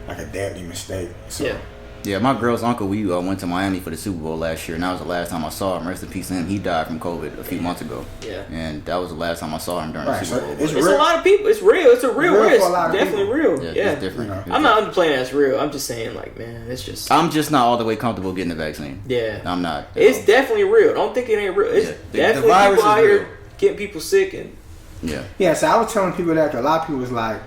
like a deadly mistake. So. Yeah, my girl's uncle, we went to Miami for the Super Bowl last year, and that was the last time I saw him. Rest in peace to him. He died from COVID a few months ago. Yeah. And that was the last time I saw him during the Super Bowl. It's a lot of people. It's real. It's a real risk. Definitely real. Yeah. It's different. You know. I'm not underplaying that's real. I'm just saying, like, man, it's just... I'm just not all the way comfortable getting the vaccine. Yeah. I'm not. It's definitely real. Don't think it ain't real. It's definitely the virus people out here getting people sick. And Yeah, so I was telling people that, 'cause a lot of people was like,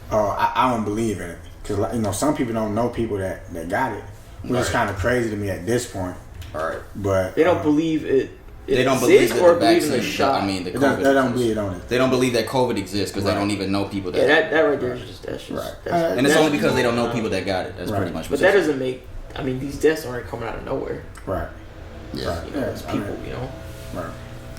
oh, I don't believe in it. Because, you know, some people don't know people that got it. Which is kind of crazy to me at this point. All right. But they don't believe it. They don't believe that or the believe in vaccine. the shot. I mean, the they COVID. don't believe on it. They don't believe that COVID exists because they don't even know people that. Yeah, that right there is just right. And it's only because they don't know people that got it. That's pretty much. But that doesn't make. I mean, these deaths aren't coming out of nowhere. Right. Yeah. You know, it's people. You know. Right.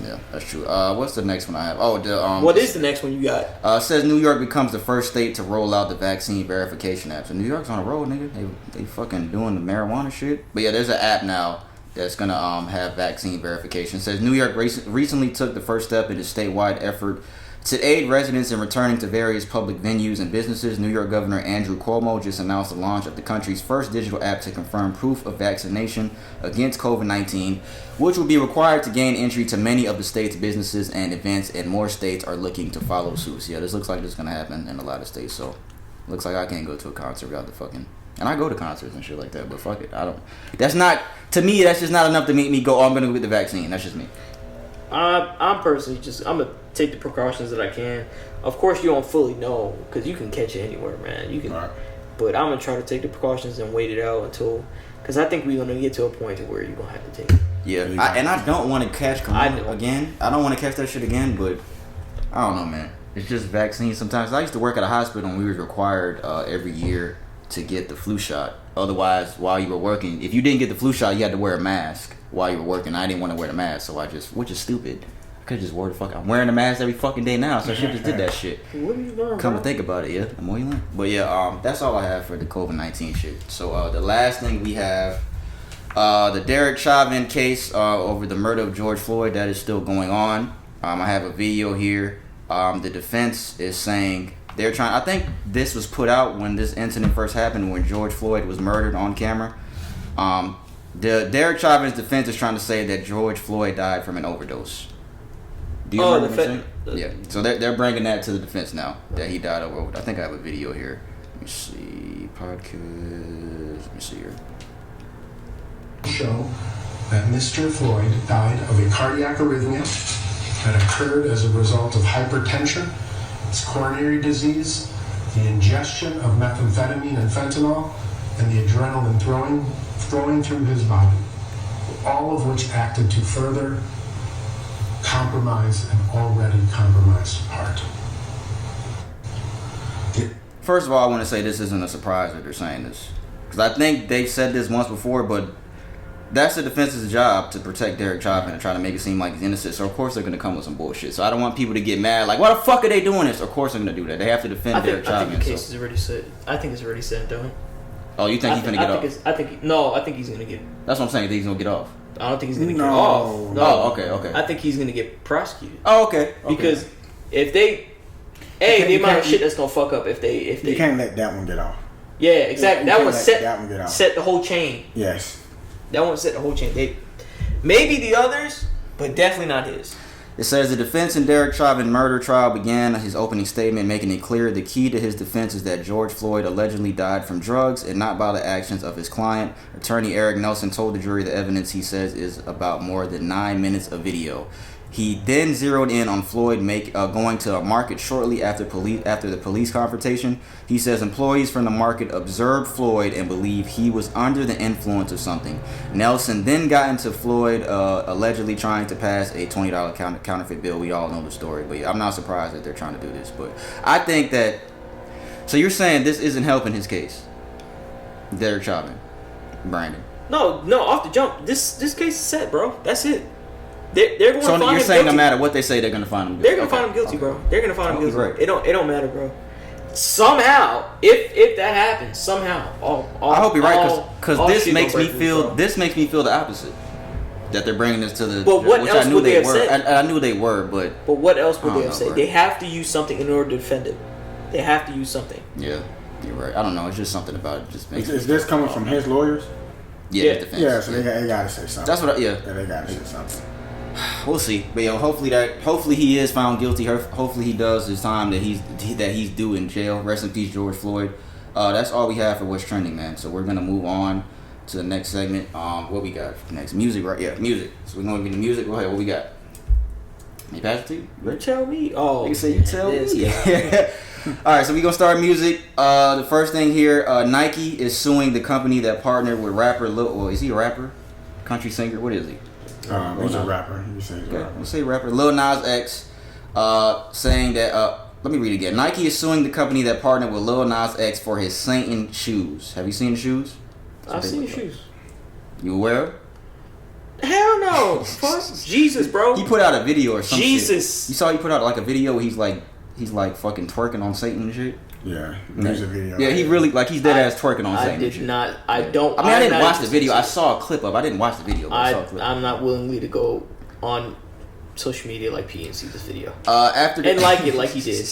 Yeah, that's true. What's the next one I have? Oh, what is the next one you got? Says New York becomes the first state to roll out the vaccine verification app. So New York's on a roll, nigga. They fucking doing the marijuana shit. But yeah, there's an app now that's gonna have vaccine verification. It says New York recently took the first step in a statewide effort to aid residents in returning to various public venues and businesses. New York Governor Andrew Cuomo just announced the launch of the country's first digital app to confirm proof of vaccination against COVID-19, which will be required to gain entry to many of the state's businesses and events, and more states are looking to follow suit. So yeah, this looks like it's going to happen in a lot of states, so looks like I can't go to a concert without the fucking... And I go to concerts and shit like that, but fuck it, I don't... That's not... To me, that's just not enough to make me go, oh, I'm going to go get the vaccine. That's just me. I'm personally just... I'm going to take the precautions that I can. Of course, you don't fully know, because you can catch it anywhere, man. You can... Right. But I'm going to try to take the precautions and wait it out until... Because I think we're going to get to a point to where you're going to have to take it. Yeah, I don't want to catch corona again. I don't want to catch that shit again, but I don't know, man. It's just vaccines sometimes. I used to work at a hospital and we were required every year to get the flu shot. Otherwise, while you were working, if you didn't get the flu shot, you had to wear a mask while you were working. I didn't want to wear the mask, so which is stupid. I could just wore the fuck. I'm wearing a mask every fucking day now, so I should just did that shit. What are you doing, Come bro? to think about it, yeah, the more you learn. But yeah, that's all I have for the COVID-19 shit. So the last thing we have, the Derek Chauvin case over the murder of George Floyd, that is still going on. I have a video here. The defense is saying they're trying. I think this was put out when this incident first happened, when George Floyd was murdered on camera. The Derek Chauvin's defense is trying to say that George Floyd died from an overdose. Do you remember what I'm saying? Yeah. So they're bringing that to the defense now, that he died of overdose. I think I have a video here. Let me see. Podcast. Let me see here. Show that Mr. Floyd died of a cardiac arrhythmia that occurred as a result of hypertension, his coronary disease, the ingestion of methamphetamine and fentanyl, and the adrenaline flowing through his body, all of which acted to further compromise an already compromised heart. First of all, I want to say this isn't a surprise that they're saying this, because I think they've said this once before, but that's the defense's job, to protect Derek Chauvin and try to make it seem like he's innocent. So of course they're gonna come with some bullshit. So I don't want people to get mad like, why the fuck are they doing this? Of course they're gonna do that. They have to defend Derek Chauvin. I think the case is already set. I think it's already set, don't it? Oh, you think he's gonna get off? I think he's gonna get. That's what I'm saying. He's gonna get off. I don't think he's gonna get off. No. Oh, okay. I think he's gonna get prosecuted. Oh, okay. Because if they, the amount of shit that's gonna fuck up if they. You can't let that one get off. Yeah, exactly. Yeah, that one set set the whole chain. Yes. That one set the whole chain. Maybe the others, but definitely not his. It says the defense in Derek Chauvin murder trial began his opening statement, making it clear the key to his defense is that George Floyd allegedly died from drugs and not by the actions of his client. Attorney Eric Nelson told the jury the evidence, he says, is about more than 9 minutes of video. He then zeroed in on Floyd going to a market shortly after the police confrontation. He says employees from the market observed Floyd and believe he was under the influence of something. Nelson then got into Floyd allegedly trying to pass a $20 counterfeit bill. We all know the story, but yeah, I'm not surprised that they're trying to do this. But I think that, so you're saying this isn't helping his case, Derek Chauvin, Brandon? No, off the jump. This case is set, bro. That's it. They're going to find him guilty. So you're saying no matter what they say, they're going to find him guilty? They're going to find him guilty, bro. They're going to find him guilty. Right. It don't matter, bro. Somehow, if that happens, somehow, I hope you're right, because this makes me feel bro. This makes me feel the opposite. That they're bringing this to the. But what which else I knew would they have were. said? I knew they were, but. But what else would they have know, said? bro. They have to use something in order to defend it. They have to use something. Yeah, you're right. I don't know. It's just something about it. Just makes Is this coming from his lawyers? Yeah, defense. Yeah, so they got to say something. That's what. Yeah, they got to say something. We'll see, but hopefully he is found guilty. Hopefully he does his time that he's due in jail. Rest in peace, George Floyd. That's all we have for what's trending, man. So we're gonna move on to the next segment. What we got next? Music, right? Yeah, music. So we're gonna get the music. Go ahead. What we got? You pass it to you? You tell me. Oh, you say you tell me. All right, so we're gonna start music. The first thing here, Nike is suing the company that partnered with rapper Lil. Is he a rapper? Country singer? What is he? He's a rapper. You say he's a rapper. We'll say rapper. Lil Nas X saying that, let me read it again. Nike is suing the company that partnered with Lil Nas X for his Satan shoes. Have you seen the shoes? I've seen the shoes. You aware? Hell no. Fuck Jesus, bro. He put out a video or something. Jesus. You saw he put out like a video where he's like fucking twerking on Satan and shit. Yeah, music video. Yeah, he really he's dead ass twerking on Satan. I did not. I don't. I didn't watch the video. I saw a clip of. I didn't watch the video. But I saw a clip. I'm not willingly to go on social media like P and see this video. And like it like he did.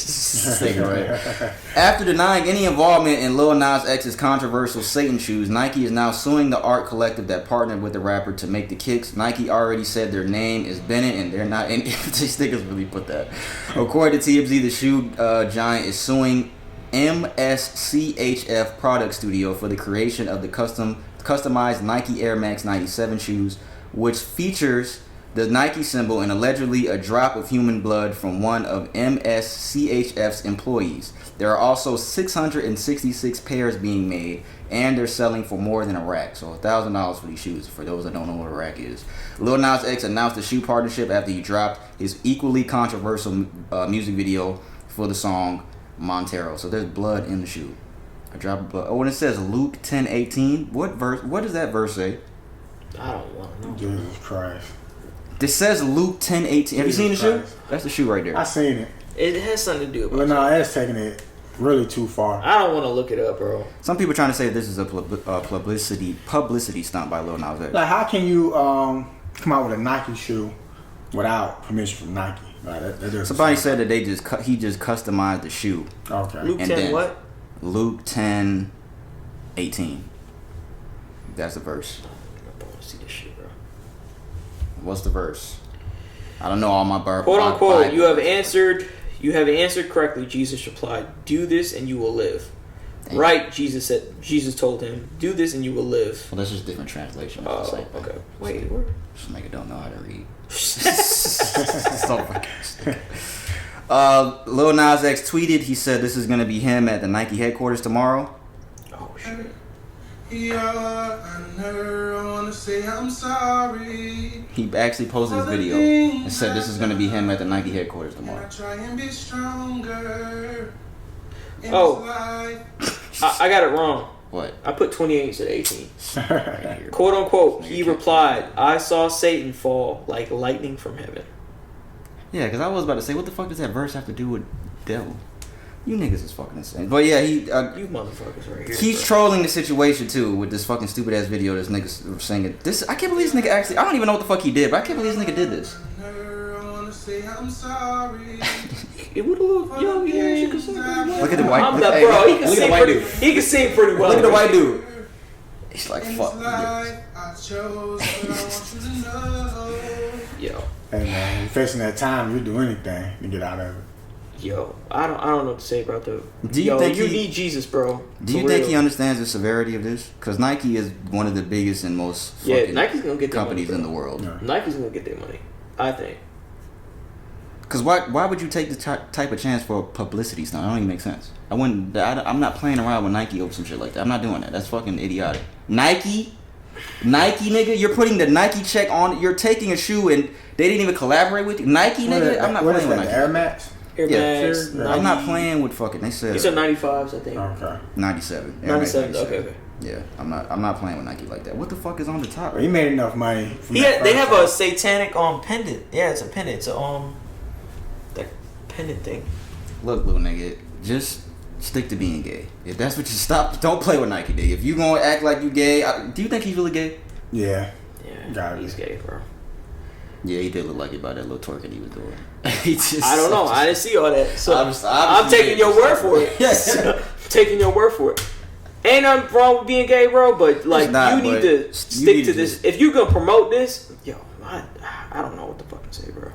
Right. After denying any involvement in Lil Nas X's controversial Satan shoes, Nike is now suing the art collective that partnered with the rapper to make the kicks. Nike already said their name is Bennett and they're not in. These niggas really put that. According to TMZ, the shoe giant is suing MSCHF Product Studio for the creation of the customized Nike Air Max 97 shoes, which features the Nike symbol and allegedly a drop of human blood from one of MSCHF's employees. There are also 666 pairs being made, and they're selling for more than a rack. So $1,000 for these shoes, for those that don't know what a rack is. Lil Nas X announced the shoe partnership after he dropped his equally controversial music video for the song Montero. So there's blood in the shoe. I drop. When it says Luke 10:18, what verse? What does that verse say? I don't want to know. Jesus Christ. This says Luke 10:18. Have you seen the shoe? Christ. That's the shoe right there. I seen it. It has something to do with But no, that's taking it really too far. I don't want to look it up, bro. Some people trying to say this is a publicity stunt by Lil Nas X. Like, how can you come out with a Nike shoe without permission from Nike? Like, that doesn't Somebody sound- said that he just customized the shoe. Okay. Luke And 10 then- what? Luke 10:18. That's the verse. I don't want to see this shit, bro. What's the verse? I don't know all my bar. Quote unquote, Bible. you have answered correctly, Jesus replied, do this and you will live. Damn. Right, Jesus told him, do this and you will live. Well, that's just different translation. Oh, It's the same thing. okay. Wait, where? This nigga don't know how to read. So fucking stupid. Lil Nas X tweeted. He said this is gonna be him at the Nike headquarters tomorrow. Oh, shit. Yeah, I never wanna say I'm sorry. He actually posted his video and said this is gonna be him at the Nike headquarters I tomorrow. try and be stronger. in Oh. this life. I got it wrong. What? I put 28 instead of 18. Right here. Quote unquote, he Nigga replied, I saw Satan fall like lightning from heaven. Yeah, because I was about to say, what the fuck does that verse have to do with devil? You niggas is fucking insane. But yeah, You motherfuckers right here. he's trolling the situation too with this fucking stupid ass video. This nigga's singing. This I can't believe this nigga actually. I don't even know what the fuck he did, but I can't believe this nigga did this. I never wanna say I'm sorry. It would a little, yo, yeah, she could sing pretty well. Look at the white. I'm not, hey, bro. He look can at sing the white pretty. dude. He can sing pretty well. Look at the white dude. He's like In fuck. this life, I chose what I want you to know. Yo, Hey man, you're facing that time, you do anything to get out of it. yo, I don't know what to say about the. Do you yo, think you he- need Jesus, bro? Do you For think real. he understands the severity of this? Because Nike is one of the biggest and most Yeah, fucking Nike's gonna get their companies money, in bro. the world. Yeah. Nike's gonna get their money. I think. Because why would you take the type of chance for a publicity stunt? That don't even make sense. I'm not playing around with Nike over some shit like that. I'm not doing that. That's fucking idiotic. Nike, nigga, you're putting the Nike check on. You're taking a shoe and they didn't even collaborate with you. Nike, nigga, I'm not What is playing with that, Nike. the Air Max? Air Yeah, Max, sure. I'm not 90. playing with fucking. They said He said 95s, I think. Okay. 97. Air Max 97. Okay. Yeah, I'm not playing with Nike like that. What the fuck is on the top? Well, he made enough money. From They that have first a satanic pendant. Yeah, it's a pendant. It's a that pendant thing. Look, little nigga, just stick to being gay. If that's what you stop, don't play with Nike, nigga. If you gonna act like you gay, do you think he's really gay? Yeah. Yeah, Got he's it. gay, bro. Yeah, he did look like it by that little twerking he was doing. He just, I don't know. I didn't see all that. So Obviously- I'm taking your word for it. Yes. Taking your word for it. Ain't nothing wrong with being gay, bro. But like, not, you need but to you stick need to to this. just- If you gonna promote this, yo, I don't know what to fucking say, bro.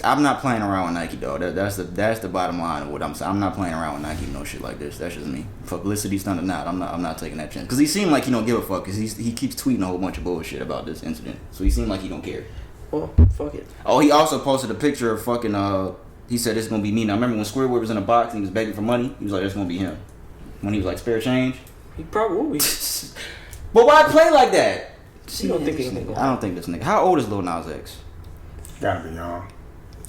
I'm not playing around with Nike, dog. That's the bottom line of what I'm saying. I'm not playing around with Nike with no shit like this. That's just me. Publicity stunt or not, I'm not taking that chance. Because he seemed like he don't give a fuck. Because he keeps tweeting a whole bunch of bullshit about this incident. So he seemed like he don't care. Well, fuck it. Oh, he also posted a picture of fucking. He said it's gonna be me. Now remember when Squidward was in a box and he was begging for money? He was like, "It's gonna be him." When he was like, "Spare change." He probably will be. But why play like that? You don't think anything I don't think this nigga. How old is Lil Nas X? Gotta be young.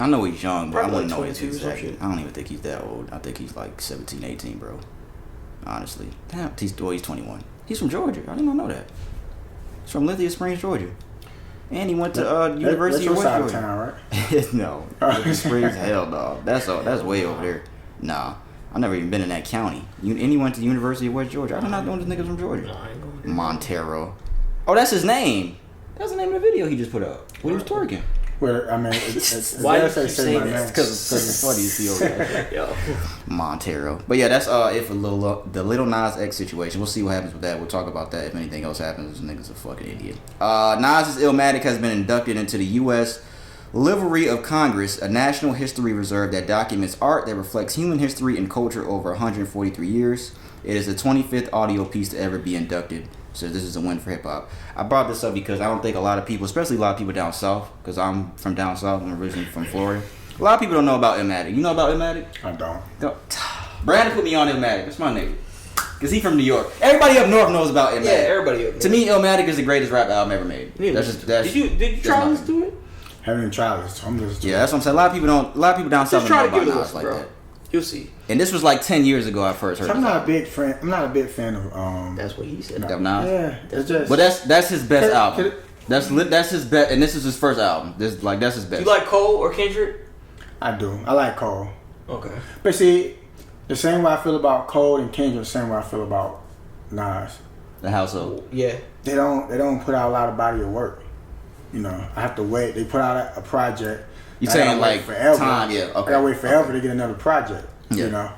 I know he's young, but I Probably want to like know his 22 or some exact. shit. I don't even think he's that old. I think he's like 17, 18, bro. Honestly. Damn, he's 21. He's from Georgia. I did not know that. He's from Lithia Springs, Georgia. And he went to University That's of your West side of Georgia. town, right? No. Lithia Springs, hell no. That's way over there. Nah. I never even been in that county. And he went to the University of West Georgia. I did not know this nigga's from Georgia. No, I ain't going to. Montero. Oh, that's his name. That's the name of the video he just put up. When he was twerking. Well, I mean, it's Why better do you say keep my saying that? name. Because it's funny to see over there. Yo. Montero. But yeah, that's it for the Little Nas X situation. We'll see what happens with that. We'll talk about that if anything else happens. This nigga's a fucking idiot. Nas's Illmatic has been inducted into the U.S. Library of Congress, a national history reserve that documents art that reflects human history and culture over 143 years. It is the 25th audio piece to ever be inducted. So this is a win for hip hop. I brought this up because I don't think a lot of people, especially a lot of people down south, because I'm from down south. I'm originally from Florida. A lot of people don't know about Illmatic. You know about Illmatic? I don't. Brandon put me on Illmatic. That's my nigga. Because he from New York. Everybody up north knows about Illmatic. Yeah, everybody. Up To me, Illmatic is the greatest rap album ever made. Did you try to listen to it? Haven't even tried this. I'm just Yeah, that's what I'm saying. A lot of people down south Just don't try know to give about it a Nas listen, like bro. that. You'll see. And this was like 10 years ago I first heard. I'm not a big fan of. That's what he said. Nas. Yeah, it's just. But that's his best album. That's his best, and this is his first album. That's his best. You like Cole or Kendrick? I do. I like Cole. Okay. But see, the same way I feel about Cole and Kendrick, the same way I feel about Nas. The household. Yeah. They don't put out a lot of body of work. You know, I have to wait. They put out a project. You saying like forever. time? Yeah. Okay. I gotta wait forever to get another project. Yeah. You know.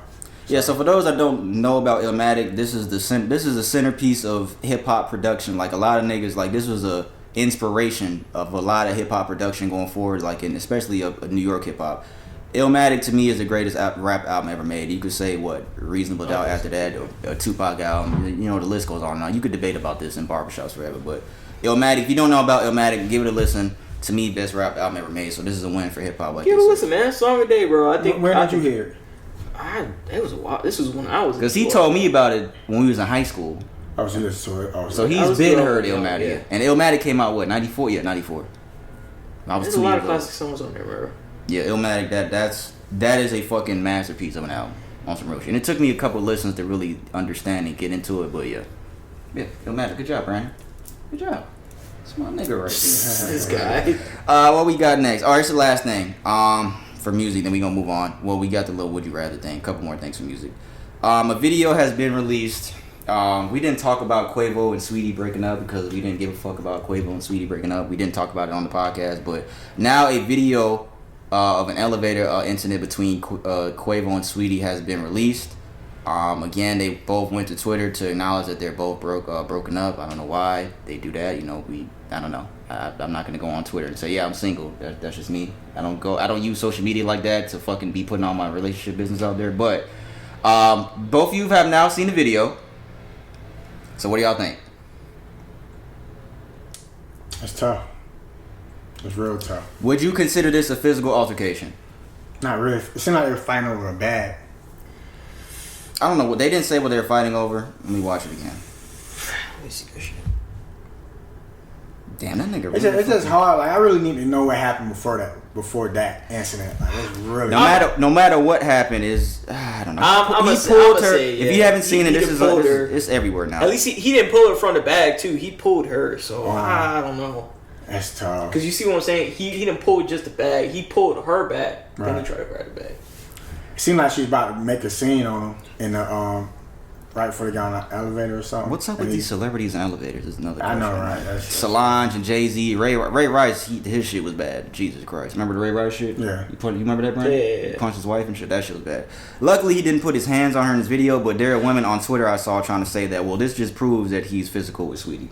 Yeah, so for those that don't know about Illmatic, this is the centerpiece of hip hop production. Like a lot of niggas, like this was a inspiration of a lot of hip hop production going forward, like in especially a New York hip hop. Illmatic to me is the greatest rap album ever made. You could say what Reasonable Doubt after that, or a Tupac album. You know, the list goes on and on. You could debate about this in barbershops forever, but Illmatic. If you don't know about Illmatic, give it a listen. To me, best rap album ever made. So this is a win for hip hop. Like give it a listen, man. Song of the day, bro. I think. Where did you hear it? It was a while. This was when I was. Because he told me about it when we was in high school. I was listening to it. So he's been heard Illmatic. Yeah. And Illmatic came out what, 94? Yeah, 94. I was There's 2 a lot years of old. classic songs on there, bro. Yeah, Illmatic, that is a fucking masterpiece of an album on some real shit. And it took me a couple of listens to really understand and get into it, but yeah. Yeah, Illmatic, good job, Brandon. Good job. That's my nigga right there. This guy. What we got next? Alright, it's the last thing. For music, then we gonna move on. Well, we got the little would you rather thing. A couple more things for music. A video has been released. We didn't talk about Quavo and Sweetie breaking up because we didn't give a fuck about Quavo and Sweetie breaking up. We didn't talk about it on the podcast, but now a video of an elevator incident between Quavo and Sweetie has been released. Again, they both went to Twitter to acknowledge that they're both broken up. I don't know why they do that. You know, I don't know. I'm not gonna go on Twitter and say, yeah, I'm single. That's just me. I don't use social media like that to fucking be putting all my relationship business out there. But both of you have now seen the video. So what do y'all think? It's tough. It's real tough. Would you consider this a physical altercation? Not really. It seemed like they were fighting over a bag. I don't know. They didn't say what they were fighting over. Let me watch it again. Let me see this shit. Damn, that nigga. It's just hard. Like I really need to know what happened before that incident. Like it's really no matter what happened is I don't know. If you haven't seen it, it's everywhere now. At least he didn't pull her from the bag too. He pulled her, so I don't know. That's tough. Because you see what I'm saying? He didn't pull just the bag. He pulled her bag. Right. Then he tried to grab the bag. It seemed like she was about to make a scene on him in the right before they got on the elevator or something. What's up with these celebrities and elevators? Is another question. I know, right? That's Solange and Jay-Z, Ray Rice, his shit was bad. Jesus Christ! Remember the Ray Rice shit? Yeah. You remember that, Brandon? Yeah. He punched his wife and shit. That shit was bad. Luckily, he didn't put his hands on her in his video, but there are women on Twitter I saw trying to say that, well, this just proves that he's physical with Sweetie.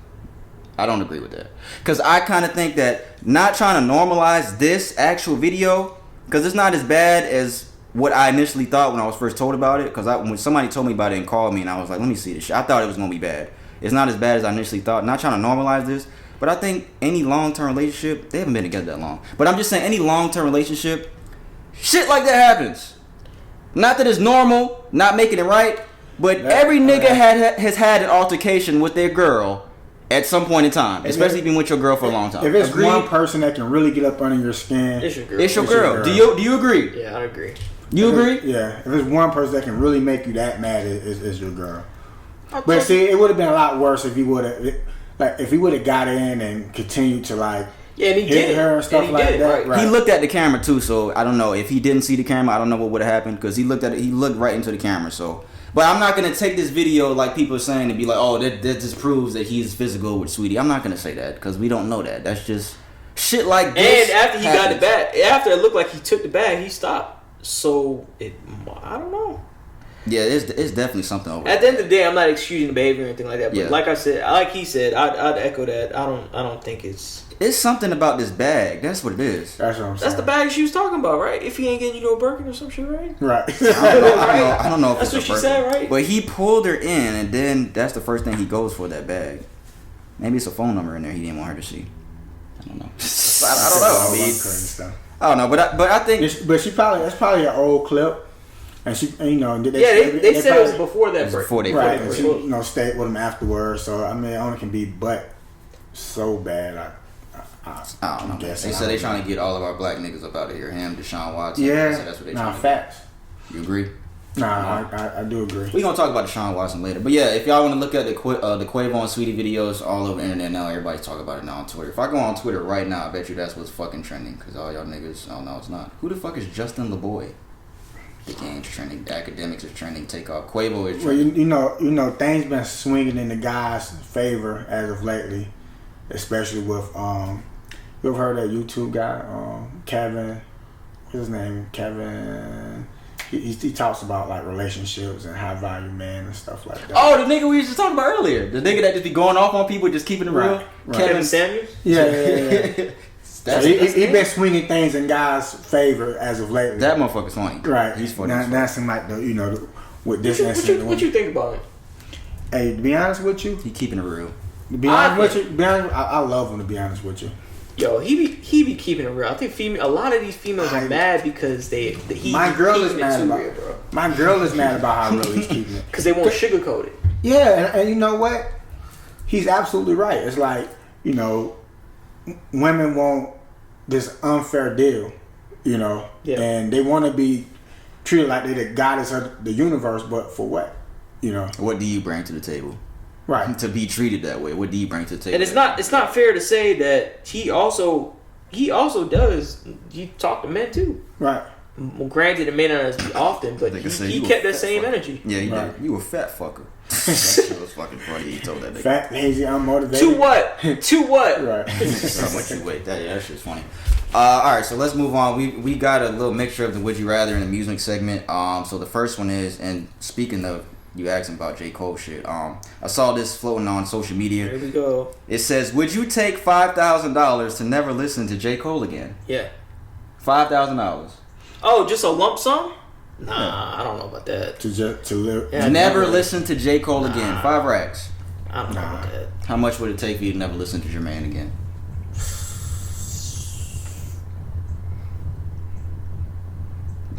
I don't agree with that. Because I kind of think that not trying to normalize this actual video, because it's not as bad as what I initially thought when I was first told about it. Because when somebody told me about it and called me and I was like, let me see this shit. I thought it was going to be bad. It's not as bad as I initially thought. Not trying to normalize this. But I think any long-term relationship, they haven't been together that long. But I'm just saying any long-term relationship, shit like that happens. Not that it's normal, not making it right. But every nigga has had an altercation with their girl at some point in time, especially if you've been with your girl for a long time. If it's one person that can really get up under your skin, it's your girl. It's your girl. Do you agree? Yeah, I agree. You agree? Yeah. If it's one person that can really make you that mad, it's your girl. But see, it would have been a lot worse if he would have got in and continued to like and he hit her and stuff like that. Right. He looked at the camera too, so I don't know if he didn't see the camera. I don't know what would have happened because he looked right into the camera. So, but I'm not gonna take this video like people are saying and be like, oh, that just proves that he's physical with Sweetie. I'm not gonna say that because we don't know that. That's just shit like this. And after he got the bag, after it looked like he took the bag, he stopped. So I don't know. Yeah, it's definitely something over. At the end of the day, I'm not excusing the behavior or anything like that. But Yeah. like I said, like he said, I'd echo that. I don't think it's. It's something about this bag. That's what it is. That's what I'm saying. That's the bag she was talking about, right? If he ain't getting you no Birkin or some shit, right? Right. I don't know if That's it's what she said, right? But he pulled her in, and then that's the first thing he goes for, that bag. Maybe it's a phone number in there he didn't want her to see. I don't know. I don't know. I mean, I don't know, but I think. But that's probably an old clip, and she, you know, they said it was before that break. Before they right, broke. and she, stayed with him afterwards. So I mean, it only can be but so bad. I don't know. They said they trying to get all of our black niggas up out of here. Him, Deshaun Watson. Yeah, So that's what they trying to facts. You agree? Nah, I do agree. We're gonna talk about Deshaun Watson later. But yeah, if y'all want to look at the Quavo and Sweetie videos all over the internet now, everybody's talking about it now on Twitter. If I go on Twitter right now, I bet you that's what's fucking trending. Because all y'all niggas, oh no, it's not. Who the fuck is Justin LeBoy? The game's trending. The academics is trending. Take off. Quavo is trending. Well, you know, things been swinging in the guys' favor as of lately, especially with you've heard that YouTube guy, Kevin. What's his name? Kevin. He talks about like relationships and high value men and stuff like that. Oh, the nigga we just talking about earlier. The nigga that just be going off on people, just keeping it real. Right. Kevin Samuels? Yeah. So he been swinging things in guys' favor as of lately. That motherfucker's funny. Right. He's funny. That seems like with this What you think about him? Hey, to be honest with you, He keeping it real. to be honest with you, I love him. To be honest with you, Yo, he be keeping it real. I think a lot of these females are mad because my girl is mad about real, bro. my girl is mad about how real he's keeping it. Because they won't sugarcoat it. Yeah, and you know what? He's absolutely right. It's like, you know, women want this unfair deal, you know, and they want to be treated like they're the goddess of the universe, but for what? You know, What do you bring to the table? right? To be treated that way, what do you bring to the table? And it's not fair to say that he also does. You talk to men too. Right. Well, granted, it may not as often, but Nigga said he you a kept that fat same fucker. energy. Yeah, he Right. did. You a fat fucker. That shit was fucking funny. He told that nigga. Fat, lazy, unmotivated. To what? To what? Right. How much you weigh? That shit's funny. All right, so let's move on. We got a little mixture of the Would You Rather and the music segment. So the first one is, and speaking of, you asking about J. Cole shit. I saw this floating on social media. Here we go. It says, would you take $5,000 to never listen to J. Cole again? Yeah. $5,000. Oh, just a lump sum? Nah, I don't know about that. to live. Yeah, Never listen to J. Cole again. 5 racks. I don't know about that. How much would it take for you to never listen to Jermaine again?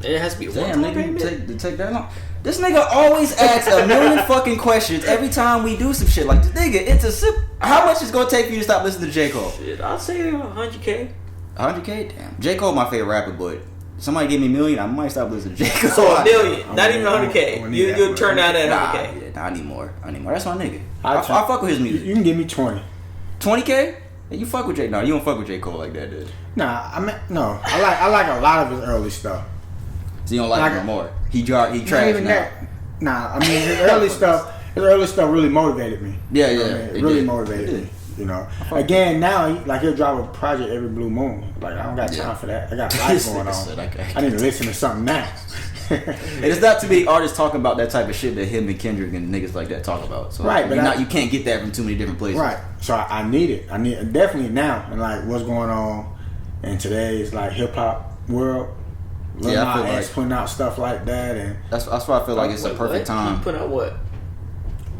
It has to be a Damn, one-time nigga, payment. take that long. This nigga always asks a million fucking questions every time we do some shit. Like, nigga, it's a sip. How much is it gonna take for you to stop listening to J. Cole? Shit, I'll say $100K. 100K? Damn. J. Cole my favorite rapper, but somebody give me $1 million, I might stop listening to J. Cole. So $1 million, not even I'm 100K. gonna need You'll that, turn down that Nah, 100K. I need more. That's my nigga. I I fuck with his music. You can give me 20. 20K? Yeah, you fuck with J. No, you don't fuck with J. Cole like that, dude. Nah, no. I like a lot of his early stuff. So you don't like him more. He trash Not even now. that. Nah, I mean his early stuff really motivated me. Yeah, You know yeah, what I mean? it It really did. motivated It did. me. You know. Again, now he'll drop a project every blue moon. Like I don't got time for that. I got life going Nigga said, on. I I need to listen to something now. And it's not too many artists talking about that type of shit that him and Kendrick and niggas like that talk about. So Right, but you can't get that from too many different places. Right. So I need it. I need definitely now. And like what's going on in today's like hip hop world. Lil Yeah, I feel Nas X like- putting out stuff like that, and That's why I feel like it's a Wait, perfect what? time. You put out what?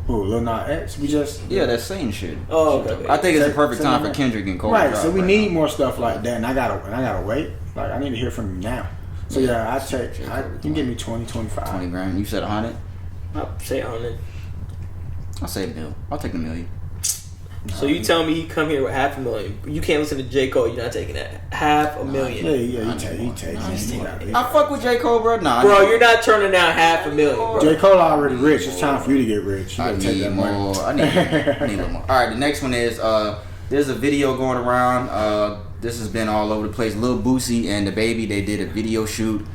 Lil Nas X. We just Yeah, that's saying shit. Oh, okay. I think it's a perfect So- time for Kendrick and Cole. right. to So drop we right need now. more stuff like that, and I gotta wait. Like I need to hear from you now. So yeah, you can give me 20, 25. 20 grand. You said 100. I'll say 100. I'll say $1 million. I'll take $1 million. So you tell me he come here with $500,000. You can't listen to J. Cole. You're not taking that. $500,000. Yeah, he takes it. I fuck with J. Cole, bro. Nah, Bro, you're not turning down $500,000, bro. J. Cole already rich. It's time for you to get rich. You I gotta take need that more. money. I need a little more. All right, the next one is there's a video going around. This has been all over the place. Lil Boosie and the baby, they did a video shoot.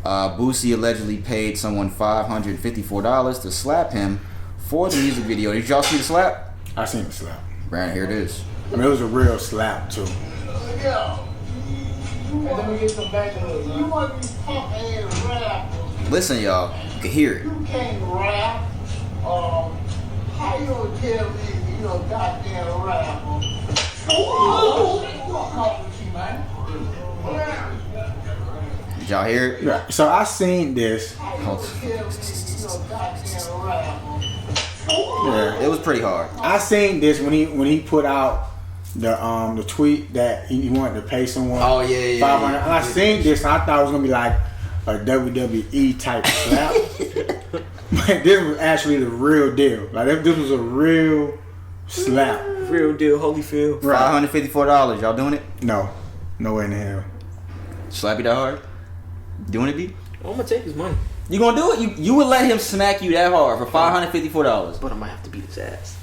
Boosie allegedly paid someone $554 to slap him for the music video. Did y'all see the slap? I seen the slap. Brandon, here it is. I mean, it was a real slap too. Let me get some back of you. Want these punk ass rappers? Listen, y'all. You can hear it. You can't rap. How you gonna tell me you know goddamn rapper? What's wrong with you, man? Did y'all hear it? Yeah. So I seen this. How you gonna tell me you know goddamn rapper? Yeah. It was pretty hard. I seen this when he put out the tweet that he wanted to pay someone. Oh, yeah. $500. And I seen this and I thought it was gonna be like a WWE type slap. But this was actually the real deal. Like this was a real slap. Real deal, Holyfield. Right. $554. Y'all doing it? No way in the hell. Slap you that hard? Doing it, B? I'm gonna take his money, You gonna do it? You would let him smack you that hard for $554? but I might have to beat his ass.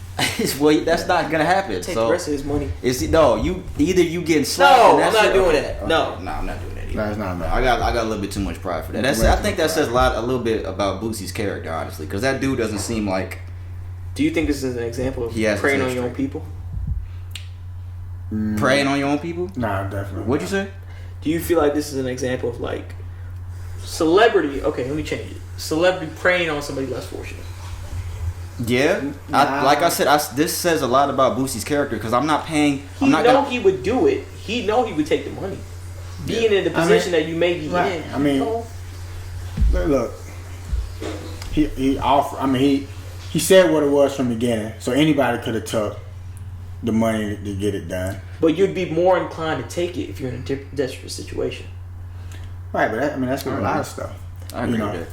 Well, that's not gonna happen. Take So the rest of his money. you either you getting slapped. No, and I'm that's not it. doing Okay. that. No. Okay. No, I'm not doing that either. No, it's not enough. I got a little bit too much pride for that. I think that says a little bit about Boosie's character, honestly, because that dude doesn't seem like. Do you think this is an example of He has preying his on your own history. people? Preying on your own people? Nah, definitely. What'd you say? Do you feel like this is an example of like celebrity? Okay, let me change it. Celebrity preying on somebody less fortunate. Yeah, like I said, this says a lot about Boosie's character because I'm not paying. He he would do it. He know he would take the money. Being in the position that you may be right. in. I mean, look, he offered. I mean, he said what it was from the beginning, so anybody could have took the money to get it done. But you'd be more inclined to take it if you're in a desperate situation. Right, but that's with a lot of stuff. I agree with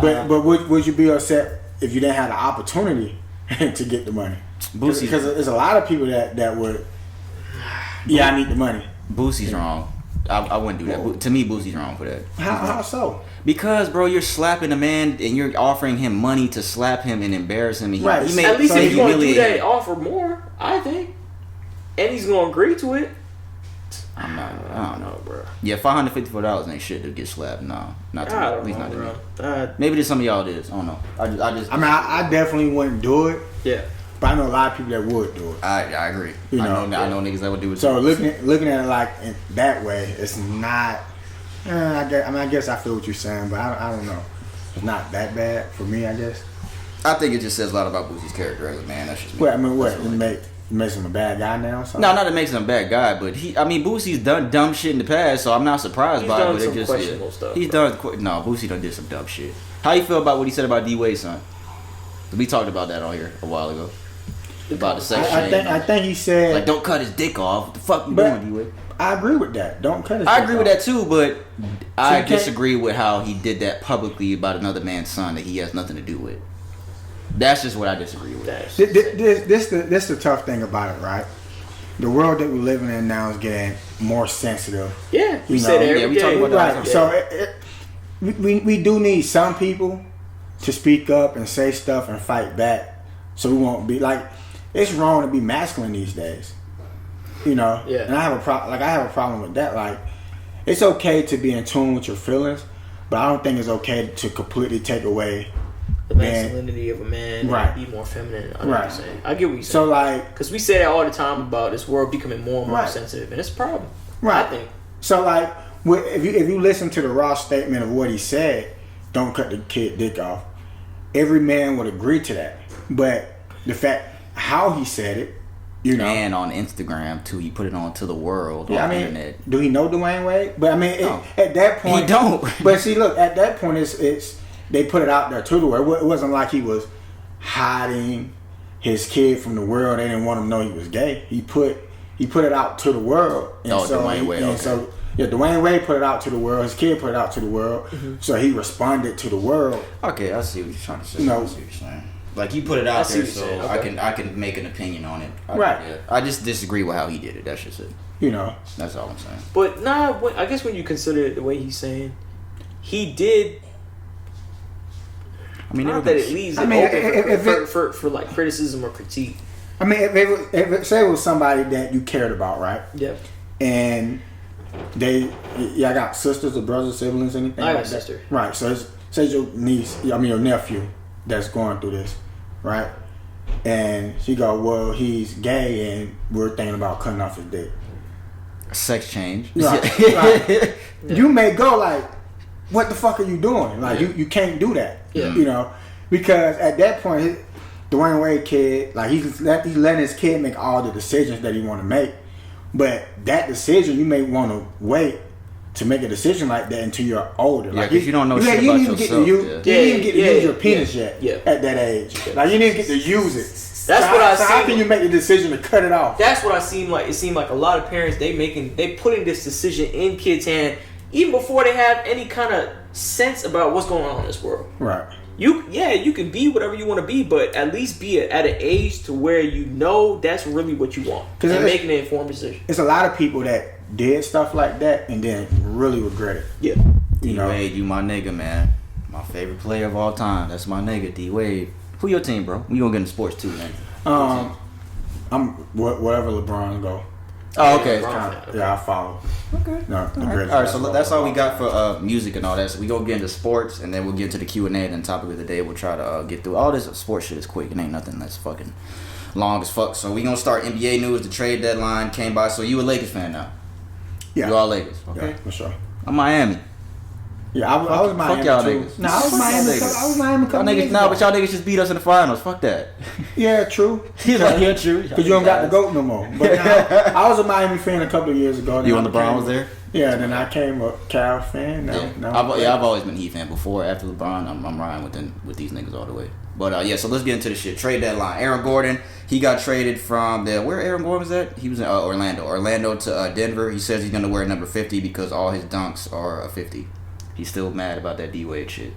that. But would you be upset if you didn't have the opportunity to get the money? Because there's a lot of people that would. Yeah, I need the money. Boosie's wrong. I wouldn't do that. To me, Boosie's wrong for that. How so? Because, bro, you're slapping a man and you're offering him money to slap him and embarrass him. And Right. At least if he's going to do that, offer more, I think. And he's going to agree to it. I don't know, bro. Yeah, $554 ain't shit to get slapped. No, not to me. At least not to me. Maybe to some of y'all it is. I don't know. I definitely wouldn't do it. Yeah. But I know a lot of people that would do it. I agree. I know niggas that would do it. So too. looking at it like in that way, it's not. I guess I feel what you're saying, but I don't know. It's not that bad for me, I guess. I think it just says a lot about Boosie's character as a man. That's just me. What it makes him a bad guy now? Or something? No, not that makes him a bad guy, but Boosie's done dumb shit in the past, so I'm not surprised by it. But it just questionable stuff. He's done. No, Boosie done did some dumb shit. How you feel about what he said about D-Wade's son? We talked about that on here a while ago. About the sex change. I think he said like, don't cut his dick off. What the fuck you doing, D-Wade? I agree with that. Don't cut his I dick agree off. with that too, but I you can't- disagree with how he did that publicly about another man's son that he has nothing to do with. That's just what I disagree with. This the tough thing about it, right? The world that we're living in now is getting more sensitive. Yeah, we You say know, that every yeah, we day. talk about that. Right. So we do need some people to speak up and say stuff and fight back, so we won't be like. It's wrong to be masculine these days, you know. Yeah. And I have a problem with that. Like, it's okay to be in tune with your feelings, but I don't think it's okay to completely take away the masculinity of a man, right? And be more feminine. I Right. saying. I get what you're saying. So like, because we say that all the time about this world becoming more and more Right. sensitive, and it's a problem. right? I think. So like, if you listen to the raw statement of what he said, don't cut the kid dick off. Every man would agree to that, but the fact how he said it, you know, And on Instagram too, he put it on to the world yeah, on I the mean, internet. do he know Dwayne Wade? But I mean, No. at that point, He don't. But see, look, at that point, it's they put it out there to the world. It wasn't like he was hiding his kid from the world. They didn't want him to know he was gay. He put it out to the world. And Dwayne Wade. Okay. So yeah, Dwayne Wade put it out to the world. His kid put it out to the world. Mm-hmm. So he responded to the world. Okay, I see what you're trying to say. No. I see what you're saying. Like, you put it out see there, what you're so saying, okay. I can make an opinion on it. Right. I just disagree with how he did it. That's just it. You know, That's all I'm saying. But I guess when you consider it the way he's saying, he did. I mean, Not that it leaves it open for like criticism or critique. I mean, if say it was somebody that you cared about, right? Yeah. And I got sisters or brothers, siblings, anything. I got like a that. sister. Right. So say your niece, your nephew, that's going through this, right? And she go, well, he's gay, and we're thinking about cutting off his dick. Sex change. Right. Right. You may go like, what the fuck are you doing? Like, you can't do that. Yeah. You know, because at that point, Dwayne Wade kid, like he's letting his kid make all the decisions that he want to make. But that decision, you may want to wait to make a decision like that until you're older. Yeah, like, 'cause you don't know shit you about didn't even yourself. You didn't even get to use your penis yet at that age. Like, you didn't get to use it. That's what I So how can you make the decision to cut it off? That's what I seem like. It seemed like a lot of parents they putting this decision in kids' hand even before they have any kind of sense about what's going on in this world. Right. You can be whatever you want to be, but at least be at an age to where you know that's really what you want and making an informed decision. It's a lot of people that did stuff like that and then really regret it. Yeah. D-Wade, you my nigga, man. My favorite player of all time. That's my nigga, D-Wade. Who your team, bro? We gonna get into sports too, man. I'm whatever LeBron go. Oh, okay. Yeah, I follow. Okay. No, all right, so that's all we got for music and all that. So we go get into sports, and then we'll get into the Q&A, and then topic of the day. We'll try to get through all this sports shit is quick. It ain't nothing that's fucking long as fuck. So we gonna start NBA news. The trade deadline came by. So you a Lakers fan now? Yeah. You all Lakers? Okay. Yeah, for sure. I'm Miami. Yeah, I was Miami. Fuck y'all too. niggas. No, I was Miami. I was Miami. Y'all niggas, nah, but y'all niggas just beat us in the finals. Fuck that. Yeah, true. He's like, yeah, true. Because you don't got the GOAT no more. But I was a Miami fan a couple of years ago. You when LeBron was there? Yeah, then I came a Cavs fan. I've always been a Heat fan before. After LeBron, I'm riding with these niggas all the way. But yeah, so let's get into the shit. Trade deadline. Aaron Gordon, he got traded from where Aaron Gordon was at? He was in Orlando to Denver. He says he's gonna wear number 50 because all his dunks are a 50. He's still mad about that D-Wade shit.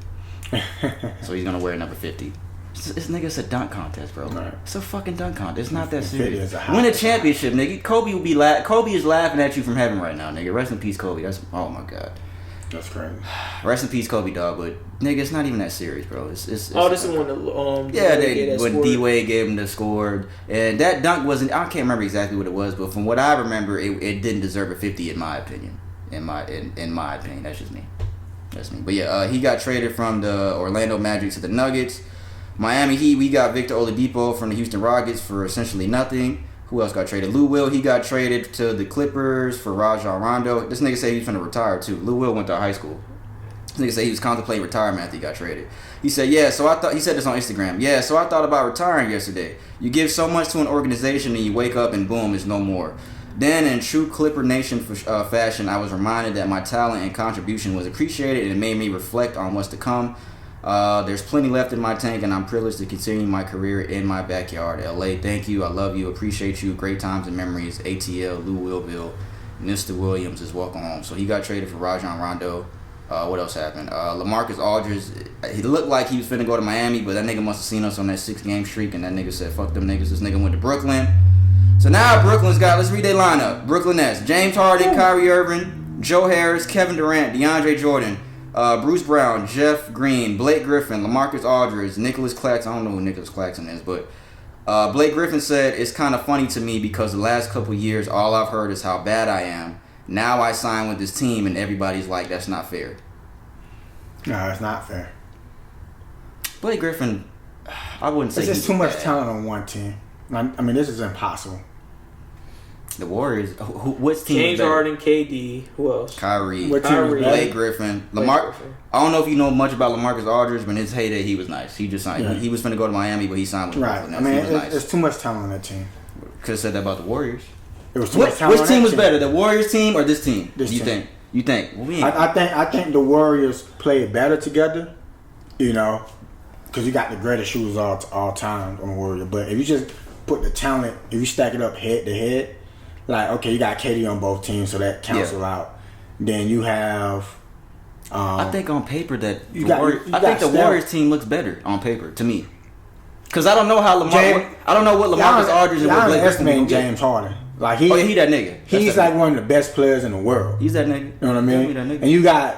So he's gonna wear number 50. This nigga's a dunk contest, bro. Right. It's a fucking dunk contest. It's not that serious. Win a championship, nigga. Kobe is laughing at you from heaven right now, nigga. Rest in peace, Kobe. Oh my god. That's crazy. Rest in peace, Kobe, dog. But nigga, it's not even that serious, bro. It's this is when when D-Wade gave him the score, and that dunk wasn't. I can't remember exactly what it was, but from what I remember, it didn't deserve a 50 in my opinion. In my opinion, that's just me. That's me. But yeah, he got traded from the Orlando Magic to the Nuggets. Miami Heat, we got Victor Oladipo from the Houston Rockets for essentially nothing. Who else got traded? Lou Will, he got traded to the Clippers for Rajon Rondo. This nigga said he was going to retire too. Lou Will went to high school. This nigga said he was contemplating retirement after he got traded. He said, he said this on Instagram. Yeah, so I thought about retiring yesterday. You give so much to an organization and you wake up and boom, it's no more. Then, in true Clipper Nation fashion, I was reminded that my talent and contribution was appreciated, and it made me reflect on what's to come. There's plenty left in my tank, and I'm privileged to continue my career in my backyard. LA, thank you. I love you. Appreciate you. Great times and memories. ATL, Lou Willville. Mr. Williams is welcome home. So he got traded for Rajon Rondo. What else happened? LaMarcus Aldridge, he looked like he was finna go to Miami, but that nigga must have seen us on that 6-game streak, and that nigga said, fuck them niggas. This nigga went to Brooklyn. So now Brooklyn's got, let's read their lineup. Brooklyn Nets, James Harden, Kyrie Irving, Joe Harris, Kevin Durant, DeAndre Jordan, Bruce Brown, Jeff Green, Blake Griffin, LaMarcus Aldridge, Nicholas Claxton. I don't know who Nicholas Claxton is, but Blake Griffin said, it's kind of funny to me because the last couple years, all I've heard is how bad I am. Now I sign with this team and everybody's like, that's not fair. No, it's not fair. Blake Griffin, I wouldn't say it's just too much talent on one team. I mean, this is impossible. The Warriors. What's team? James Harden, KD. Who else? Kyrie. Blake Griffin. I don't know if you know much about LaMarcus Aldridge, but in his heyday, he was nice. He just signed. Yeah. He was finna go to Miami, but he signed with Brooklyn. Right. I mean, it's too much talent on that team. Could have said that about the Warriors. It was too much talent. Which team was better, the Warriors team or this team? You think? You think? Well, I think the Warriors played better together. You know, because you got the greatest shooters all time on the Warriors. But if you just put the talent, if you stack it up head to head, like, okay, you got KD on both teams, so that cancels out. Then you have... I think on paper that the Warriors team looks better on paper, to me. Because I don't know how I don't know what LaMarcus Aldridge and what Blake Griffin James Harden. Like he that nigga. He's like one of the best players in the world. He's that nigga. You know what I mean? And you got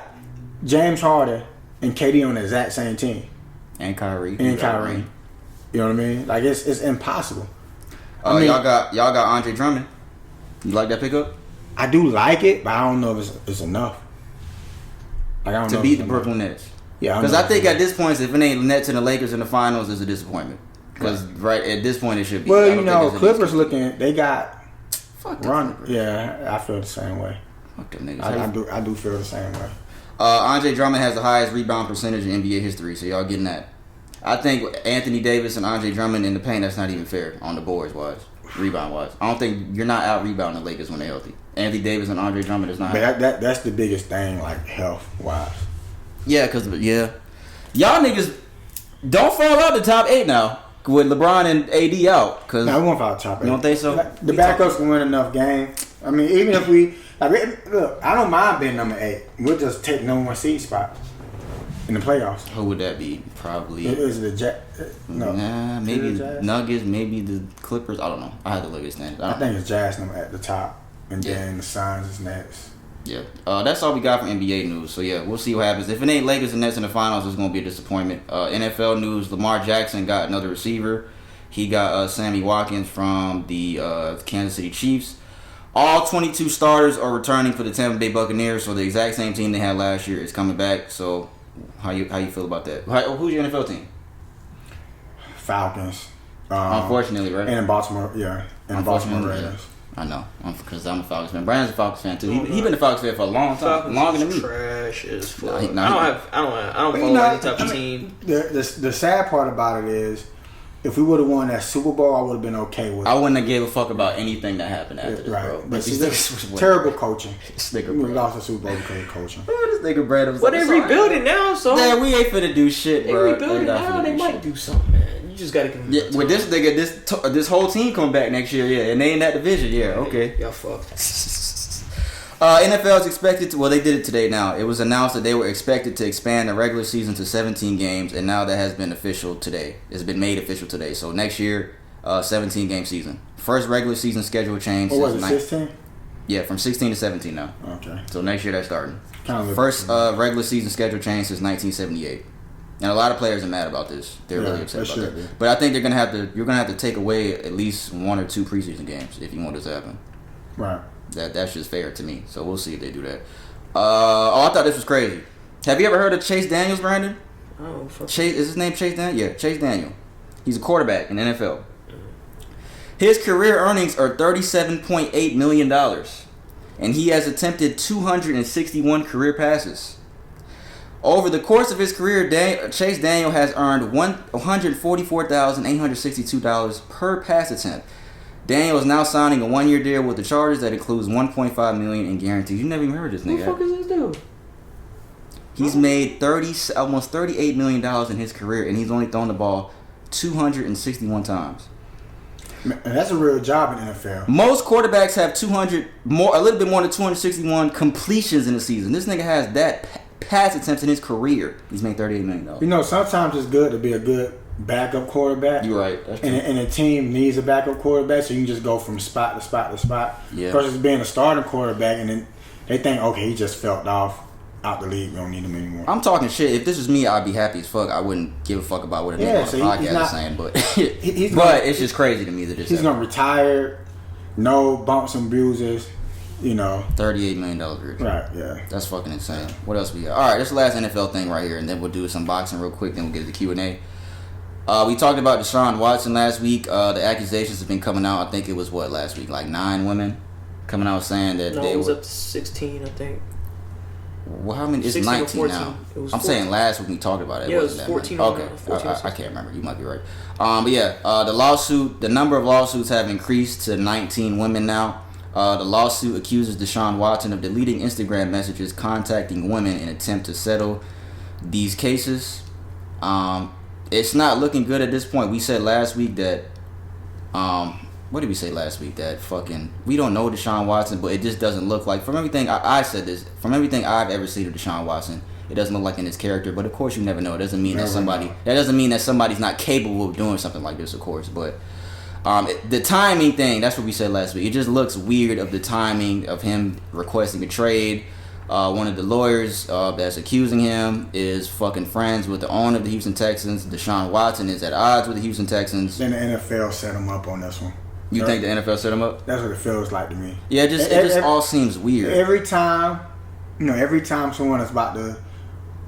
James Harden and KD on the exact same team. And Kyrie. You know what I mean? Like it's impossible. Y'all got Andre Drummond. You like that pickup? I do like it, but I don't know if it's enough. Like, I don't know to beat the Brooklyn Nets. Yeah, because I think at this point, if it ain't Nets and the Lakers in the finals, it's a disappointment. Because right at this point, it should be. Well, you know, Clippers looking, they got fuck run. Yeah, I feel the same way. Fuck them niggas. I do feel the same way. Andre Drummond has the highest rebound percentage in NBA history, so y'all getting that. I think Anthony Davis and Andre Drummond in the paint, that's not even fair on the boards wise, rebound wise. I don't think you're not out rebounding the Lakers when they're healthy. Anthony Davis and Andre Drummond is not. But that's the biggest thing, like health wise. Yeah, y'all niggas don't fall out the top 8 now with LeBron and AD out. Cause we won't fall out top 8. You don't think so? The backups can win enough games. I mean, even if we look, I don't mind being number 8. We'll just take number 1 seed spot in the playoffs. Who would that be? Probably. Is it the No. Nah, maybe the Nuggets, maybe the Clippers. I don't know. I had to look at standings. I think it's Jazz number at the top, and then the Suns is next. Yeah, that's all we got for NBA news. So yeah, we'll see what happens. If it ain't Lakers and Nets in the finals, it's gonna be a disappointment. NFL news: Lamar Jackson got another receiver. He got Sammy Watkins from the Kansas City Chiefs. All 22 starters are returning for the Tampa Bay Buccaneers. So the exact same team they had last year is coming back. So how you feel about that? Who's your NFL team? Falcons. Unfortunately, right? And in Baltimore, yeah. And Baltimore Raiders. I know, because I'm a Falcons fan. Brandon's a Falcons fan too. He been a Falcons fan for a long time, Falcons longer than me. Trash as fuck. I don't follow any type of team. The sad part about it is, if we would have won that Super Bowl, I would have been okay with it. I wouldn't have gave a fuck about anything that happened after this, bro. But see, terrible coaching. We Brandon. lost the Super Bowl because of coaching. This nigga Brandon was But they rebuilding now, so man, we ain't finna do shit, they bro. rebuilding now. They might do something, man. You just gotta give them With this nigga, this whole team coming back next year, yeah, and they in that division, yeah, okay. Y'all fucked. NFL is expected to. Well, they did it today. Now it was announced that they were expected to expand the regular season to 17 games, and now that has been official today. It's been made official today. So next year, 17 game season. First regular season schedule change. What was it? 16? Yeah, from 16 to 17 now. Okay. So next year that's starting. Kind of First regular season schedule change since 1978. And a lot of players are mad about this. They're really upset about that. But I think you're gonna have to take away at least 1 or 2 preseason games if you want this to happen. Right. That's just fair to me. So we'll see if they do that. I thought this was crazy. Have you ever heard of Chase Daniels, Brandon? Oh, fuck. Chase, is his name Chase Daniel? Yeah, Chase Daniel. He's a quarterback in the NFL. His career earnings are $37.8 million, and he has attempted 261 career passes. Over the course of his career, Chase Daniel has earned $144,862 per pass attempt. Daniel is now signing a 1-year deal with the Chargers that includes $1.5 million in guarantees. You never even heard of this nigga. Who the fuck is this dude? He's made almost $38 million in his career, and he's only thrown the ball 261 times. Man, that's a real job in the NFL. Most quarterbacks have a little bit more than 261 completions in a season. This nigga has that pass attempts in his career. He's made $38 million. You know, sometimes it's good to be a good backup quarterback. You're right. That's true. And a team needs a backup quarterback, so you can just go from spot to spot to spot. Yeah. Versus being a starting quarterback, and then they think, okay, he just felt off out the league. We don't need him anymore. I'm talking shit. If this was me, I'd be happy as fuck. I wouldn't give a fuck about what a nigga on the podcast is saying, but it's just crazy to me that this. He's gonna retire, no bumps and bruises. You know, $38 million. Right, yeah. That's fucking insane. What else we got? All right, this is the last NFL thing right here, and then we'll do some boxing real quick, then we'll get to the Q&A. We talked about Deshaun Watson last week. The accusations have been coming out. I think it was, last week? Like 9 women coming out saying that it was up to 16, I think. Well, how many? It's 19 now. I'm saying last week we talked about it. Yeah, it was 14. Okay, 14, I can't remember. You might be right. But yeah, the number of lawsuits have increased to 19 women now. The lawsuit accuses Deshaun Watson of deleting Instagram messages contacting women in an attempt to settle these cases. It's not looking good at this point. We said last week that what did we say last week? That we don't know Deshaun Watson, but it just doesn't look like, from everything I said this, from everything I've ever seen of Deshaun Watson, it doesn't look like in his character. But of course, you never know. It doesn't mean that somebody's not capable of doing something like this, of course. But the timing thing, that's what we said last week. It just looks weird of the timing of him requesting a trade. One of the lawyers that's accusing him is fucking friends with the owner of the Houston Texans. Deshaun Watson is at odds with the Houston Texans. Then the NFL set him up on this one. You think the NFL set him up? That's what it feels like to me. Yeah, it just all seems weird. Every time someone is about to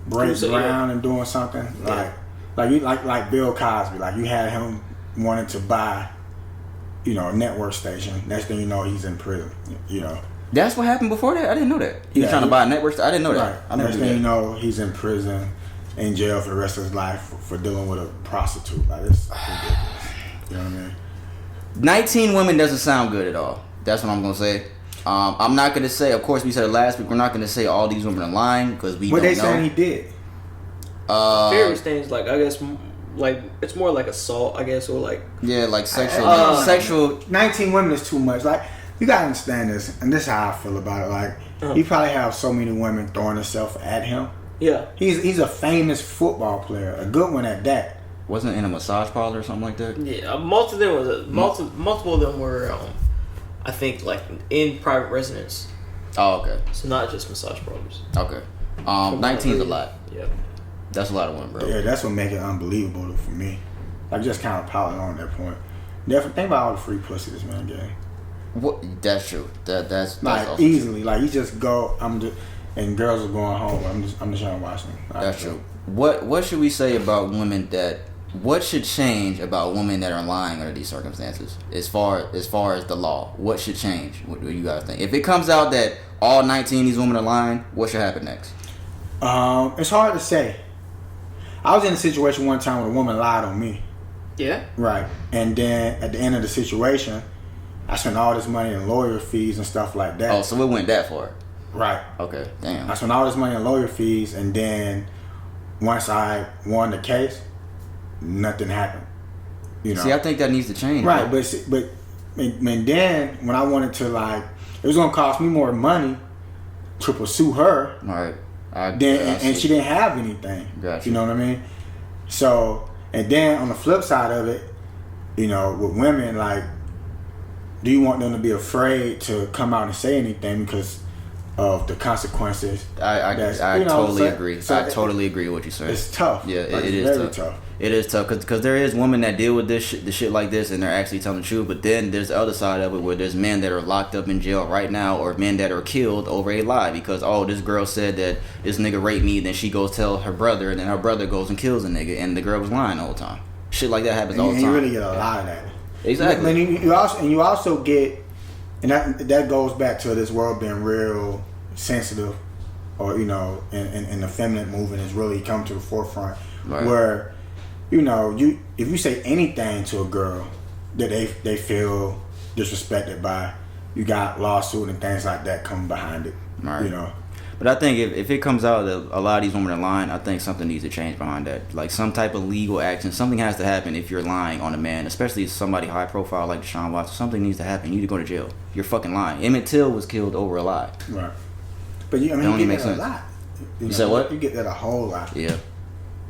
break ground and doing something, like Bill Cosby, like you had him wanting to buy, a network station. Next thing you know, he's in prison. That's what happened before that? I didn't know that. He was trying to buy a network. I didn't know that. Right. Next thing you know, he's in prison, in jail for the rest of his life for dealing with a prostitute. Like, it's ridiculous. You know what I mean? 19 women doesn't sound good at all. That's what I'm going to say. I'm not going to say, of course, we said it last week, we're not going to say all these women are lying because we don't know. What they saying he did? Various things, I guess, it's more like assault, I guess, or like... Yeah, like sexual... 19 women is too much. Like, you got to understand this, and this is how I feel about it. Like, he probably have so many women throwing herself at him. Yeah. He's a famous football player, a good one at that. Wasn't it in a massage parlor or something like that? Yeah, multiple of them were, I think, like in private residence. Oh, okay. So not just massage parlors. Okay. 19 is a lot. Yeah. That's a lot of women, bro. Yeah, that's what make it unbelievable for me. Like, just kind of piling on that point. Definitely think about all the free pussy this man gave. What? That's true. That's Like, also easily. Like, you just go, and girls are going home. I'm just trying to watch them. That's true. What should we say about women what should change about women that are lying under these circumstances? As far as the law, what should change? What do you guys think? If it comes out that all 19 of these women are lying, what should happen next? It's hard to say. I was in a situation one time where a woman lied on me. Yeah. Right. And then at the end of the situation, I spent all this money in lawyer fees and stuff like that. Oh, so it went that far. Right. Okay. Damn. I spent all this money in lawyer fees, and then once I won the case, nothing happened. You know. See, I think that needs to change. Right. Bro. But and then when I wanted to, like, it was gonna cost me more money to pursue her. All right. And she didn't have anything. Gotcha. You know what I mean? So, and then on the flip side of it, you know, with women, like, do you want them to be afraid to come out and say anything because of the consequences? I totally agree. I totally agree with what you said. It's tough. Yeah, like, it it's is very tough. It is tough because there is women that deal with the shit like this and they're actually telling the truth. But then there's the other side of it where there's men that are locked up in jail right now, or men that are killed over a lie because, oh, this girl said that this nigga raped me, then she goes tell her brother, and then her brother goes and kills a nigga, and the girl was lying the whole time. Shit like that happens all the time. You really get a lot of that. Exactly. And you also get, and that goes back to this world being real sensitive, or, you know, and the feminine movement has really come to the forefront, right. Where, you know, if you say anything to a girl that they feel disrespected by, you got lawsuit and things like that coming behind it. Right. You know. But I think if it comes out that a lot of these women are lying, I think something needs to change behind that. Like some type of legal action. Something has to happen if you're lying on a man, especially somebody high profile like Deshaun Watson. Something needs to happen. You need to go to jail. You're fucking lying. Emmett Till was killed over a lie. Right. But you get that a lot. You said what? You get that a whole lot. Yeah.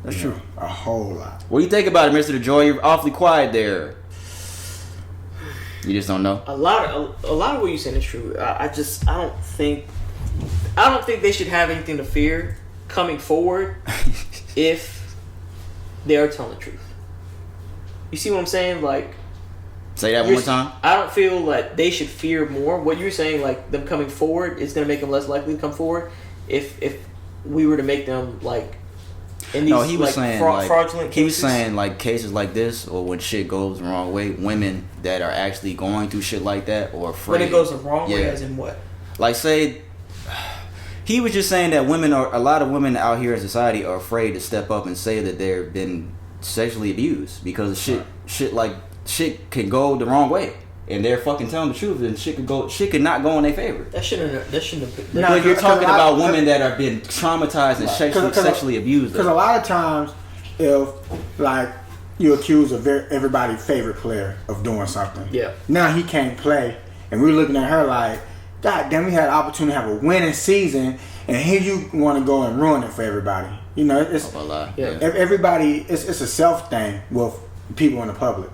That's true. A whole lot. What do you think about it, Mr. DeJoy? You're awfully quiet there. You just don't know? A lot of what you're saying is true. I don't think they should have anything to fear coming forward if they are telling the truth. You see what I'm saying? Like, say that one more time. I don't feel like they should fear more. What you're saying, like them coming forward, is going to make them less likely to come forward. If we were to make them like. In these, he was saying fraudulent cases. He was saying like cases like this, or when shit goes the wrong way, women that are actually going through shit like that, or afraid. When it goes the wrong way, as in what? Like, say, he was just saying that a lot of women out here in society are afraid to step up and say that they've been sexually abused because shit can go the wrong way. And they're fucking telling the truth, and shit could not go in their favor. That shouldn't have been. But you're talking about women that have been traumatized and sexually abused. Because a lot of times, if like you accuse everybody's favorite player of doing something, yeah, now he can't play, and we're looking at her like, God damn, we had an opportunity to have a winning season, and here you want to go and ruin it for everybody. You know, it's everybody. It's a self thing with people in the public.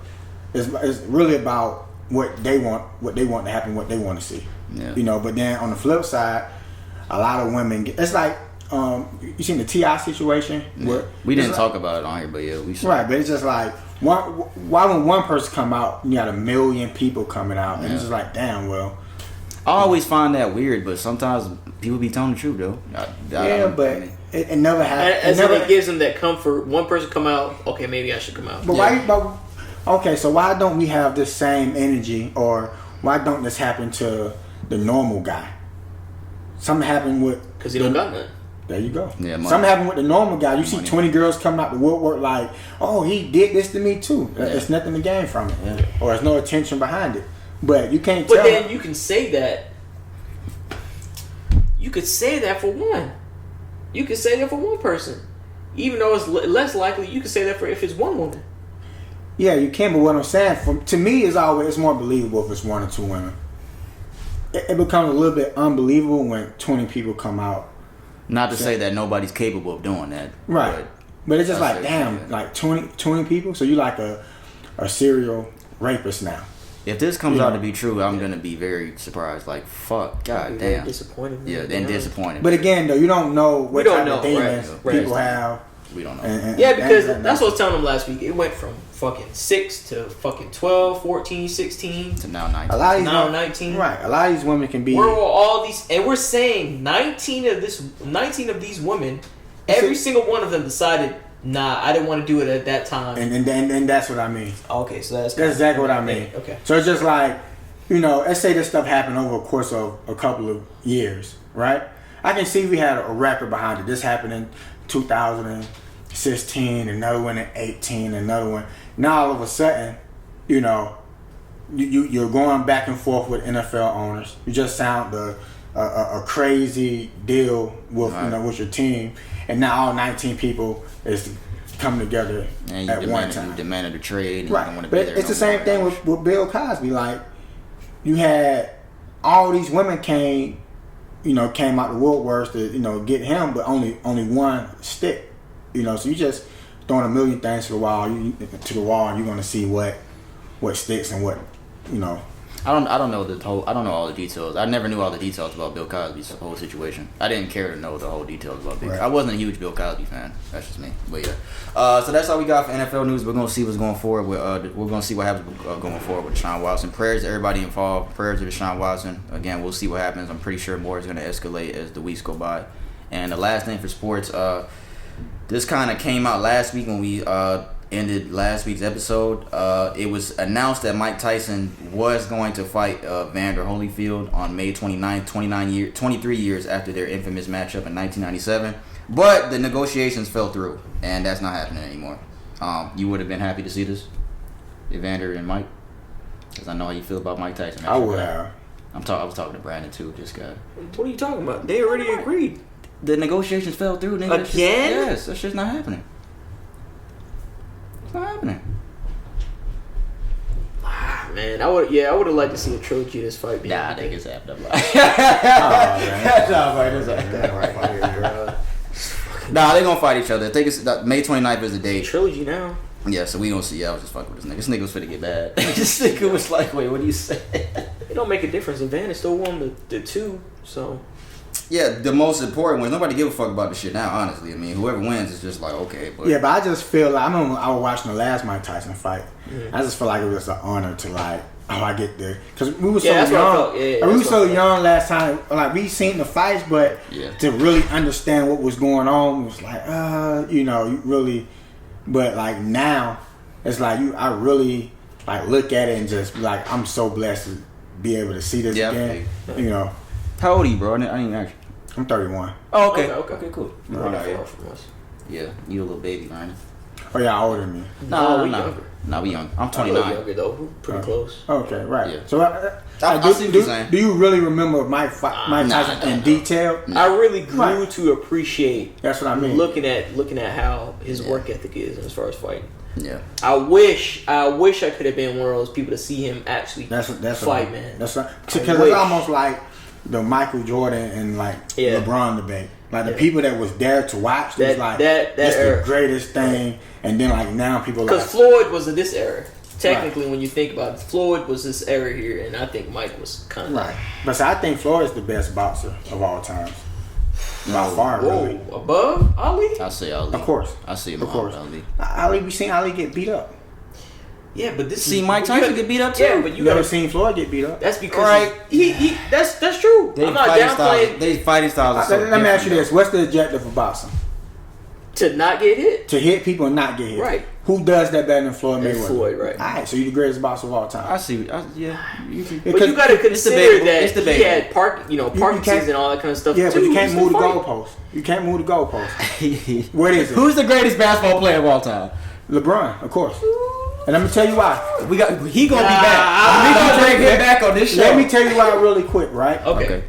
It's really about what they want to happen, what they want to see. Yeah. You know, but then on the flip side, a lot of women it's like you seen the T.I. situation where we didn't talk about it on here, but yeah, we should. Right, but it's just like why when one person come out, you got a million people coming out, and it's just like, damn, well. I always find that weird, but sometimes people be telling the truth though. But it never happens. It gives them that comfort. One person come out, okay, maybe I should come out. But okay, so why don't we have this same energy, or why don't this happen to the normal guy? Something happened with... Because he don't got none. There you go. Yeah, something happened with the normal guy. You see 20 girls coming out the woodwork like, oh, he did this to me too. Yeah. There's nothing to gain from it. Yeah. Or there's no attention behind it. But you can't tell... But then you can say that. You could say that for one. You could say that for one person. Even though it's less likely, you could say that for if it's one woman. Yeah, you can, but what I'm saying, to me, it's more believable if it's one or two women. It becomes a little bit unbelievable when 20 people come out. Not to say that nobody's capable of doing that. Right. But it's just like, damn, like 20 people? So you like a serial rapist now. If this comes out to be true, I'm gonna be very surprised. Like, fuck, god Very damn. disappointed. Yeah, and disappointed. But again, though, you don't know what We don't type of know, demons right. people have. We don't know. Yeah, because that's what I was telling them last week. It went from fucking 6 to fucking 12, 14, 16 to now 19. A lot of these now women, 19. Right. A lot of these women can be. Where were all these? And we're saying 19 of these women, every single one of them decided, nah, I didn't want to do it at that time. And that's what I mean. Okay, so that's exactly what I mean. Okay. So it's just like, let's say this stuff happened over a course of a couple of years, right? I can see we had a record behind it. This happened in 2016, another one in 18, another one. Now all of a sudden, you're going back and forth with NFL owners. You just signed a crazy deal with with your team, and now all 19 people is coming together at one time. You demanded a trade. And right, you don't want to but be there it's the same thing with Bill Cosby. Like, you had all these women came out the woodworks to get him, but only one stick. So you just throwing a million things to the wall. And you're gonna see what sticks and what. I don't know I don't know all the details. I never knew all the details about Bill Cosby's whole situation. I didn't care to know the whole details about Bill. Right. I wasn't a huge Bill Cosby fan. That's just me. But yeah. So that's all we got for NFL news. We're gonna see what's going forward with. We're gonna see what happens going forward with Deshaun Watson. Prayers to everybody involved. Prayers to Deshaun Watson. Again, we'll see what happens. I'm pretty sure more is gonna escalate as the weeks go by. And the last thing for sports. This kind of came out last week when we ended last week's episode. It was announced that Mike Tyson was going to fight Vander Holyfield on May 29th, 23 years after their infamous matchup in 1997. But the negotiations fell through, and that's not happening anymore. You would have been happy to see this, Evander and Mike, because I know how you feel about Mike Tyson. I would have. I was talking to Brandon too. Just got. What are you talking about? They already agreed. The negotiations fell through, nigga. Again? Yes, that shit's not happening. It's not happening. Man, I would have liked to see a trilogy of this fight. Nah, niggas have them. Nah, they gonna fight each other. I think it's May 29th is the date. Trilogy now. Yeah, so we gonna see. I was just fucking with this nigga. This nigga was finna get bad. This nigga was like, wait, what do you say? It don't make a difference. Evander still won the two, so. Yeah, the most important one. Nobody give a fuck about this shit now, honestly. I mean, whoever wins is just like, okay. But yeah, but I just feel like, I remember I was watching the last Mike Tyson fight. Mm-hmm. I just feel like it was an honor to I get there. Because we were so young. We were so young last time. Like, we seen the fights, but to really understand what was going on, it was like, you really. But like now, it's like I really look at it and just be like, I'm so blessed to be able to see this again. How old are you, bro? I didn't even ask you. I'm 31. Oh, okay, cool. You're not far from us. Yeah, you a little baby, Ryan. Oh yeah, older than me. No, we younger. No, we young. I'm 29. Younger though. We're pretty close. Okay, right. Yeah. So I see what you're saying. Do you really remember Mike Tyson in detail? I really grew to appreciate. That's what I mean. Looking at how his work ethic is as far as fighting. Yeah. I wish I could have been one of those people to see him actually fight, man. That's right. Because it's almost like the Michael Jordan and LeBron debate. Like the people that was there to watch, that's the greatest thing. And then now people because Floyd was in this era. Technically, when you think about it, Floyd was this era here, and I think Mike was kind of right. But I think Floyd is the best boxer of all time. By far, really. Above Ali? I say Ali. Of course. I see him. Of course. Ali. We seen Ali get beat up. Yeah, but this Mike Tyson get beat up too. Yeah, but you never seen Floyd get beat up. That's because he that's true. I'm not downplaying. They fighting styles. Let me ask you this: what's the objective of boxing? To not get hit. To hit people and not get hit. Right. Who does that better than Floyd Mayweather? Floyd, right. All right, so you're the greatest boxer of all time. I see. But you got to consider that he had Parkinson's and all that kind of stuff. Yeah, too. but you can't move the goalpost. You can't move the goalpost. What is it? Who's the greatest basketball player of all time? LeBron, of course. And let me tell you why. He gonna be back. We gonna bring him back on this show. Let me tell you why really quick, right? Okay.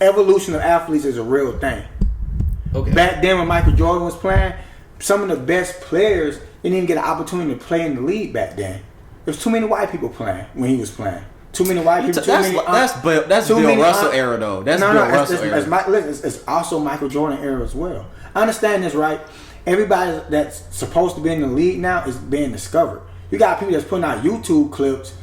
Evolution of athletes is a real thing. Okay. Back then when Michael Jordan was playing, some of the best players didn't even get an opportunity to play in the league back then. There's too many white people playing when he was playing. Too many white people. That's Bill Russell era though. That's Bill Russell era. It's also Michael Jordan era as well. I understand this, right? Everybody that's supposed to be in the league now is being discovered. You got people that's putting out YouTube clips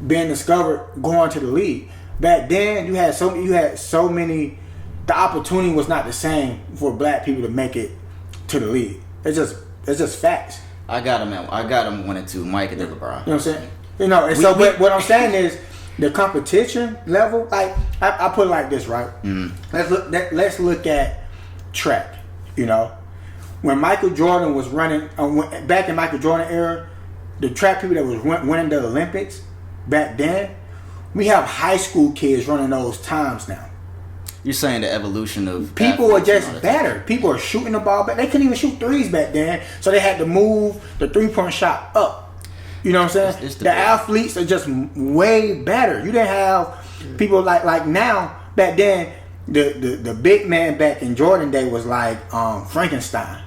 being discovered going to the league. Back then, you had so many. The opportunity was not the same for black people to make it to the league. It's just facts. I got him 1-2. Mike and then LeBron. You know what I'm saying? You know, and but what I'm saying is the competition level. Like I put it like this, right? Let's look at track. You know, when Michael Jordan was running back in Michael Jordan era, the track people that was winning the Olympics back then, we have high school kids running those times now. You're saying the evolution of people are just better. People are shooting the ball back. They couldn't even shoot threes back then, so they had to move the 3-point shot up. You know what I'm saying? It's the athletes are just way better. You didn't have people like now. Back then, the big man back in Jordan day was like Frankenstein.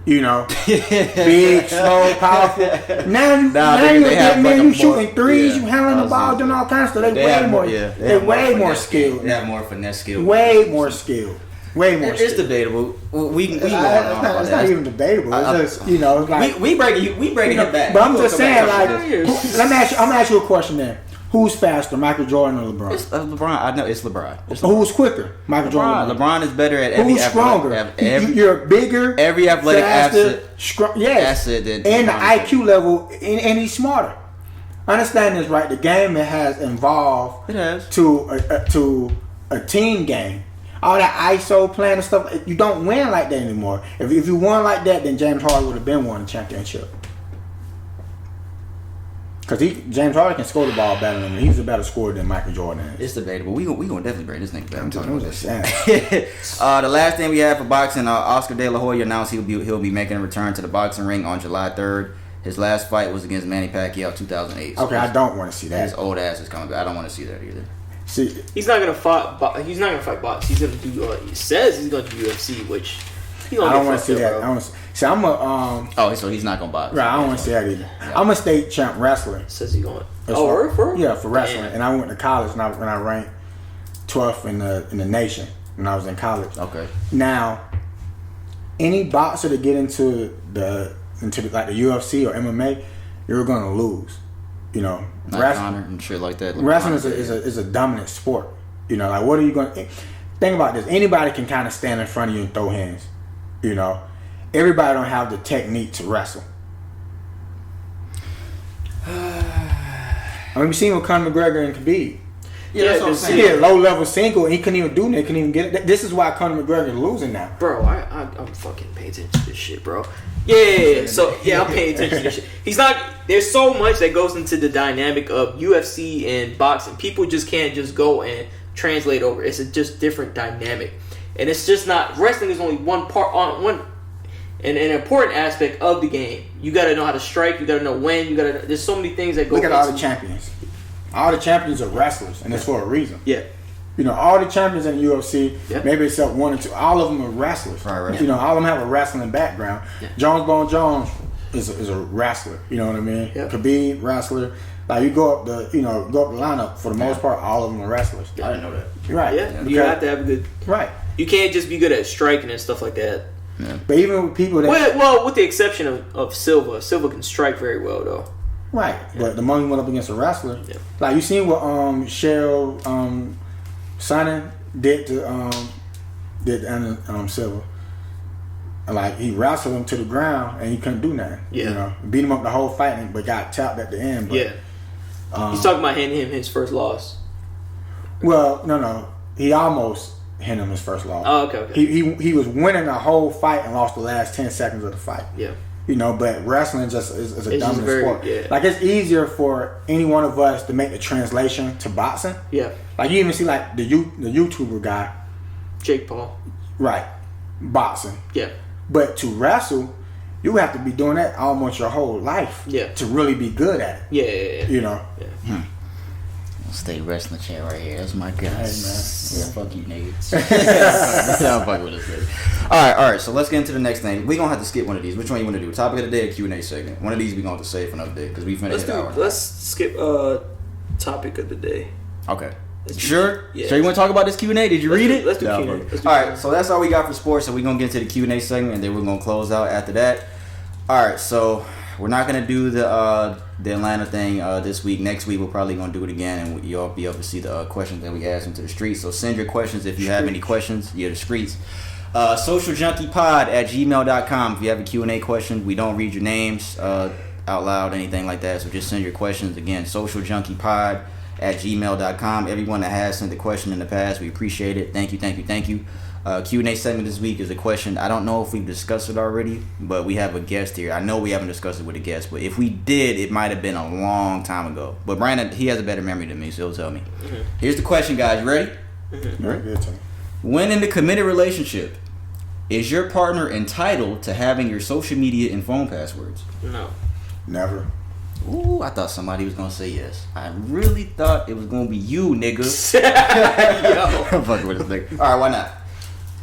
You know, big, slow, powerful. Now you shooting threes, you handling the ball, doing all kinds of stuff. They way more skilled. They have more finesse skill. Way more skilled. It's debatable. We it's not even debatable. It's just, you know, like we break it back. But I'm just saying, like, I'm gonna ask you a question then. Who's faster, Michael Jordan or LeBron? It's LeBron. I know it's LeBron. Who's quicker, Michael Jordan? LeBron is better at every. Who's stronger? You're bigger. Every athletic faster, asset and the IQ level, and he's smarter. Understand this, right? The game has evolved. It has to a team game. All that ISO playing and stuff, you don't win like that anymore. If you won like that, then James Harden would have been won the championship. Because James Harden can score the ball better than him. He's a better scorer than Michael Jordan is. It's debatable. We gonna definitely bring this nigga back. I'm talking about this. The last thing we have for boxing, Oscar De La Hoya announced he'll be making a return to the boxing ring on July 3rd. His last fight was against Manny Pacquiao 2008. So okay, I don't want to see that. His old ass is coming back. I don't want to see that either. See, he's not gonna fight. He's not gonna fight box. He's gonna do. He says he's gonna do UFC, which I don't want to see that. I want to see. I'm a. So he's not gonna box. Right, I don't want to see that either. Yeah. I'm a state champ wrestler. Says he going. For wrestling. Damn. And I went to college when I ranked 12th in the nation when I was in college. Okay. Now, any boxer to get into the UFC or MMA, you're gonna lose. You know, wrestling and shit like that. Wrestling is a dominant sport. You know, like what are you going to think about this? Anybody can kind of stand in front of you and throw hands. You know, everybody don't have the technique to wrestle. I mean, we seen with Conor McGregor and Khabib. Yeah, that's what I'm saying. He had low level single and he couldn't even do that. Couldn't even get it. This is why Conor McGregor is losing now. Bro, I'm fucking paying attention to this shit, bro. Yeah. So I'm paying attention to this shit. He's not. There's so much that goes into the dynamic of UFC and boxing. People just can't just go and translate over. It's a just different dynamic, and it's just not. Wrestling is only one part on one. And an important aspect of the game. You got to know how to strike. You got to know when. There's so many things that go. Look at all the champions. All the champions are wrestlers, and it's for a reason. Yeah. You know, all the champions in the UFC, maybe except 1 or 2, all of them are wrestlers. Right. You know, all of them have a wrestling background. Yeah. Jones is a wrestler. You know what I mean? Yeah. Khabib, wrestler. Like you go up the lineup, for the most part, all of them are wrestlers. I didn't know that. Right. Yeah. You have to have a good. Right. You can't just be good at striking and stuff like that. Yeah. But even with people that well, with the exception of Silva can strike very well though. Right, yeah. But the moment he went up against a wrestler, like you seen what Cheryl Sonnen did to Silva. Like he wrestled him to the ground and he couldn't do nothing. Yeah, you know, beat him up the whole fight, but got tapped at the end. But, he's talking about handing him his first loss. Well, no, he almost handed him his first loss. Oh, okay. He was winning the whole fight and lost the last 10 seconds of the fight. Yeah. You know, but wrestling just is a dominant sport. Yeah. Like it's easier for any one of us to make the translation to boxing. Yeah. Like you even see like the YouTuber guy, Jake Paul. Right. Boxing. Yeah. But to wrestle, you have to be doing that almost your whole life. Yeah. To really be good at it. Yeah. You know. Yeah. Stay wrestling chair right here. That's my guy. Hey, man. Yeah, fuck you, nigga. I'm fucking with this nigga. All right. So let's get into the next thing. We gonna have to skip one of these. Which one you want to do? Topic of the day or Q&A segment? One of these we gonna have to save for another day because we finished an hour. Let's skip topic of the day. Okay. Sure. Yeah. Sure. You want to talk about this Q&A? Did you read it? Let's do Q&A. All right. So that's all we got for sports. So we are gonna get to the Q&A segment and then we're gonna close out after that. All right. So we're not gonna do the the Atlanta thing this week. Next week we're probably gonna do it again, and you'll be able to see the questions that we asked into the streets. So send your questions if you have any questions. Yeah, the streets. SocialJunkiePod@gmail.com. If you have a Q&A question, we don't read your names out loud, anything like that. So just send your questions again. SocialJunkiePod@gmail.com. Everyone that has sent a question in the past, we appreciate it. Thank you. Q&A segment this week is a question. I don't know if we've discussed it already, but we have a guest here. I know we haven't discussed it with a guest, but if we did, it might have been a long time ago. But Brandon, he has a better memory than me, so he'll tell me. Here's the question, guys. You ready? Good time. When in a committed relationship, is your partner entitled to having your social media and phone passwords? No. Never. Ooh, I thought somebody was gonna say yes. I really thought it was gonna be you, nigga. Yo. I'm fucking with this nigga. All right, why not?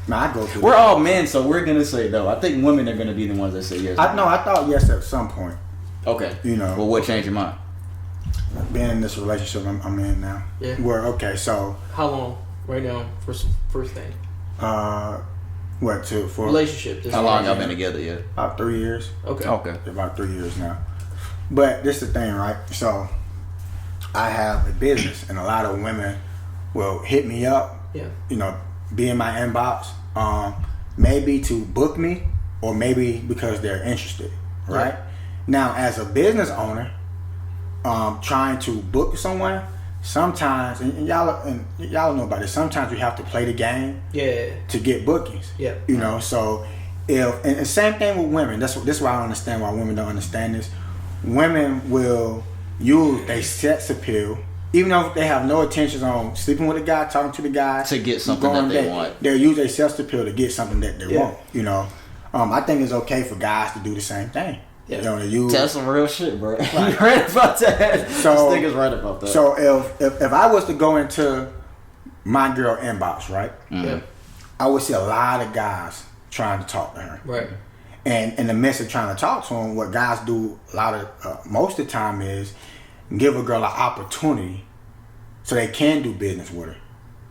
I go through. We're all men, so we're gonna say no. I think women are gonna be the ones that say yes. I thought yes at some point. Okay. You know. Well, what changed your mind? Being in this relationship I'm in now. Yeah. So. How long? Right now, first thing. For Relationship. How long y'all been together? Yeah. About 3 years. Okay. About 3 years now. But this is the thing, right? So I have a business, and a lot of women will hit me up. Yeah. You know, be in my inbox, maybe to book me, or maybe because they're interested, right? Yeah. Now, as a business owner, trying to book someone, sometimes, and y'all know about it. Sometimes you have to play the game, to get bookings. Yeah. You know, so and same thing with women. This why I don't understand why women don't understand this. Women will use their sex appeal, even though they have no intentions on sleeping with a guy, talking to the guy, to get something that they want. They'll use their sex appeal to get something that they want. You know, I think it's okay for guys to do the same thing. Yeah. You know, to use. That's some real shit, bro. Right. You right about that. So, this nigga's right about that. So if I was to go into my girl inbox, right, I would see a lot of guys trying to talk to her. Right. And in the midst of trying to talk to them, what guys do most of the time is give a girl an opportunity so they can do business with her.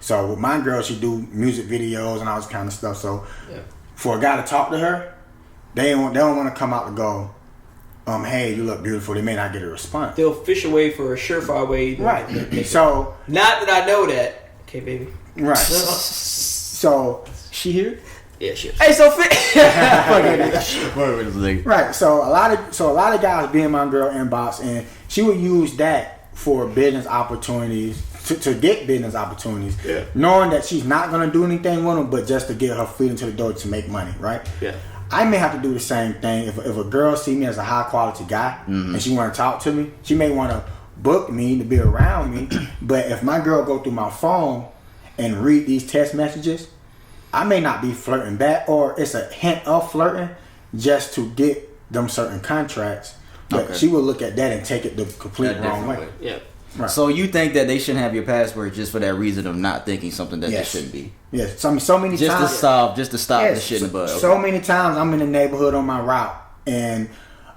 So with my girl, she do music videos and all this kind of stuff. So for a guy to talk to her, they don't want to come out and go, hey, you look beautiful. They may not get a response. They'll fish away for a surefire way. Right. So not that I know that. Okay, baby. Right. So she here? Yeah, she is. Hey, so fit. Right. So a lot of guys be in my girl inbox, and she would use that for business opportunities to get business opportunities, knowing that she's not gonna do anything with them, but just to get her feet into the door to make money. Right. Yeah. I may have to do the same thing if a girl see me as a high quality guy and she want to talk to me. She may want to book me to be around me, but if my girl go through my phone and read these text messages, I may not be flirting back, or it's a hint of flirting just to get them certain contracts. But she will look at that and take it the complete wrong way. Yeah. Right. So you think that they shouldn't have your password just for that reason of not thinking something that they shouldn't be? Yes. So many just times. Just to stop the shit in the bud. Okay. So many times I'm in the neighborhood on my route, and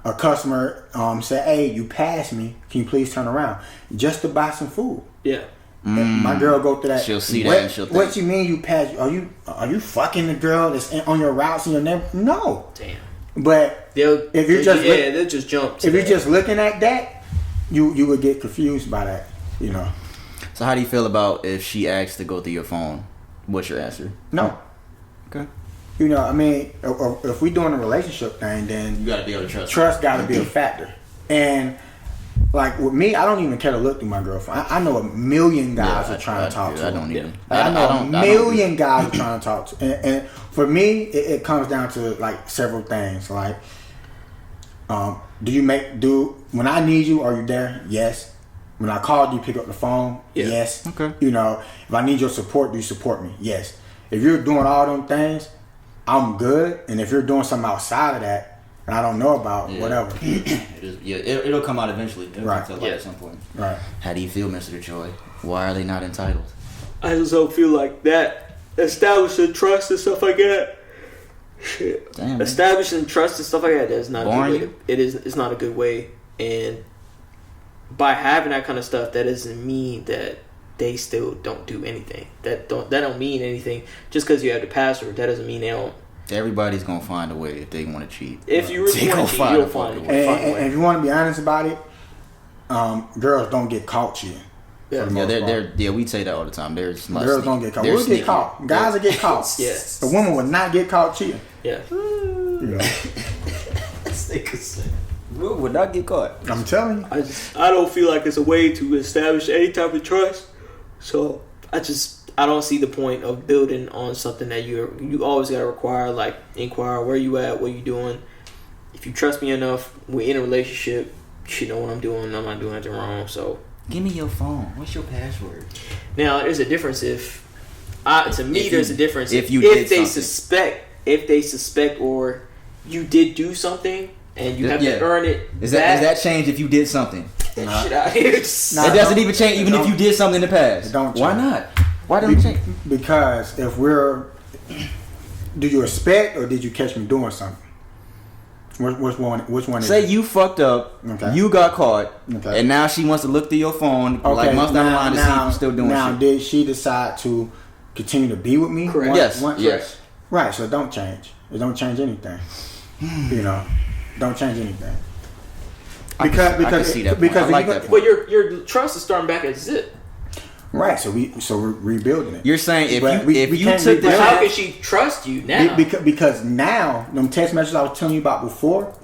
a customer said, "Hey, you passed me. Can you please turn around?" Just to buy some food. Yeah. And my girl go through that. She'll see that and she'll think. What you mean you passed? Are you fucking the girl that's on your routes in your neighborhood? No. Damn. But they'll just jump. If you're just looking at that, you would get confused by that. You know. So how do you feel about if she asks to go through your phone? What's your answer? No. Okay. You know, I mean, if we doing a relationship thing, then you gotta be able to trust. Trust gotta be a factor. And like with me, I don't even care to look through my girlfriend. I know a million guys are trying to talk to. I don't even. I know a million guys are trying to talk to. And for me, it comes down to like several things. Like, when I need you, are you there? Yes. When I call, do you pick up the phone? Yeah. Yes. Okay. You know, if I need your support, do you support me? Yes. If you're doing all them things, I'm good. And if you're doing something outside of that, and I don't know about, whatever. It'll come out eventually. It'll right. come to light at some point. Right. How do you feel, Mr. Detroit? Why are they not entitled? I just don't feel like that. Establishing trust and stuff like that. Shit. Damn, establishing trust and stuff like that is not boring. a good way. It's not a good way. And by having that kind of stuff, that doesn't mean that they still don't do anything. That don't mean anything. Just because you have the password, that doesn't mean they don't. Everybody's gonna find a way if they want to cheat. If you really want to cheat, you'll find a way. And if you want to be honest about it, girls don't get caught cheating. Yeah, We say that all the time. There's girls don't get caught. We'll get caught. Guys will get caught. Yes. The woman would not get caught cheating. Yeah. You know, We would not get caught. I'm telling you. I don't feel like it's a way to establish any type of trust. So I don't see the point of building on something that you always gotta inquire where you at, what you doing. If you trust me enough, we're in a relationship. You know what I'm doing. I'm not doing anything wrong. So give me your phone. What's your password? now there's a difference if there's a difference if they suspect or you did do something and you have to earn it. Does that change if you did something? Shit out here. It doesn't even change even if you did something in the past. Why not? Why don't it change? Because if do you expect or did you catch me doing something? Which one is Say it? you fucked up, you got caught, and now she wants to look through your phone like months down the line to see if you're still doing shit. Now, did she decide to continue to be with me? Correct. Yes. Right, so don't change. It don't change anything. You know, don't change anything. I can see that point. I like that point. But your trust is starting back at zip. Right, so we're rebuilding it. You're saying if But you can't took the rebuild How it. can she trust you now? Because now, them text messages I was telling you about before,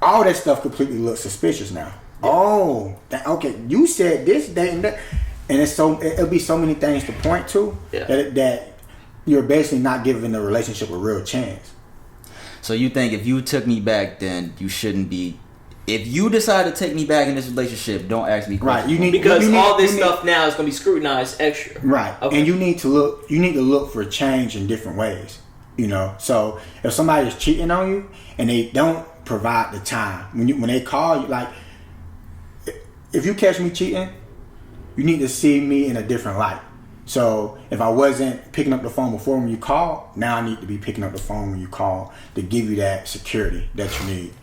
all that stuff completely looks suspicious now. Yeah. Oh, okay, you said this, that, and that. And it'll be so many things to point to that you're basically not giving the relationship a real chance. So you think if you took me back, then you shouldn't be. If you decide to take me back in this relationship, don't ask me questions. Right, because all this stuff now is going to be scrutinized extra. Right, okay. And you need to look for change in different ways. You know, so if somebody is cheating on you and they don't provide the time when they call you, like if you catch me cheating, you need to see me in a different light. So if I wasn't picking up the phone before when you call, now I need to be picking up the phone when you call to give you that security that you need.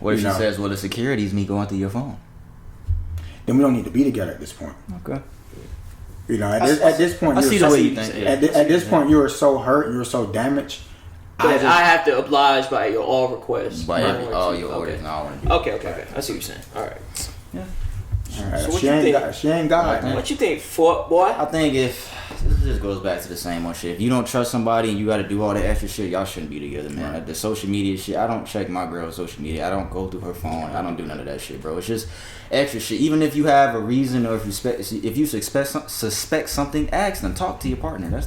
What if she says, well, the security is me going through your phone? Then we don't need to be together at this point. Okay. You know, at this point, I see the way you think. At this point, you are so hurt, you're so damaged. But I have to oblige by your all requests. By all your orders. Okay. I see what you're saying. All right. Yeah. Right. So what you think? She ain't God. Man. What you think, boy? I think if this just goes back to the same old shit. If you don't trust somebody and you got to do all that extra shit, y'all shouldn't be together, man. Like the social media shit, I don't check my girl's social media. I don't go through her phone. I don't do none of that shit, bro. It's just extra shit. Even if you have a reason or if you suspect something, ask them. Talk to your partner.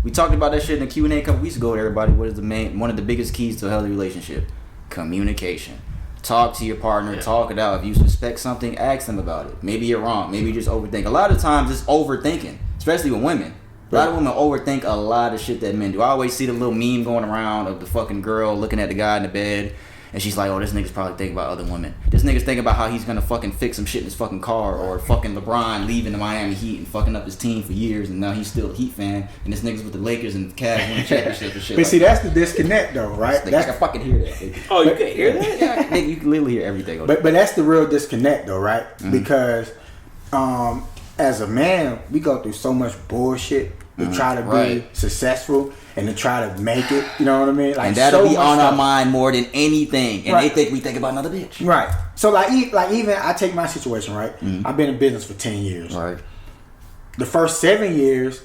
We talked about that shit in the Q&A a couple weeks ago with everybody. What is one of the biggest keys to a healthy relationship? Communication. Talk to your partner, talk it out. If you suspect something, ask them about it. Maybe you're wrong. Maybe you just overthink. A lot of times it's overthinking, especially with women. A lot of women overthink a lot of shit that men do. I always see the little meme going around of the fucking girl looking at the guy in the bed, and she's like, oh, this nigga's probably thinking about other women. This nigga's thinking about how he's gonna fucking fix some shit in his fucking car, or fucking LeBron leaving the Miami Heat and fucking up his team for years, and now he's still a Heat fan, and this nigga's with the Lakers and the Cavs winning championships and shit. But see, that's the disconnect, though, right? I can fucking hear that. Oh, you can't hear that? Yeah, you can literally hear everything. But that's the real disconnect, though, right? Mm-hmm. Because as a man, we go through so much bullshit to try to be successful and to try to make it. You know what I mean? Like, and that'll so be on stuff. our mind more than anything. And they think we think about another bitch. Right. So like even I take my situation, right? Mm-hmm. I've been in business for 10 years. Right. The first 7 years,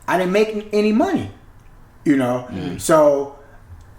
I didn't make any money. You know? Mm-hmm. So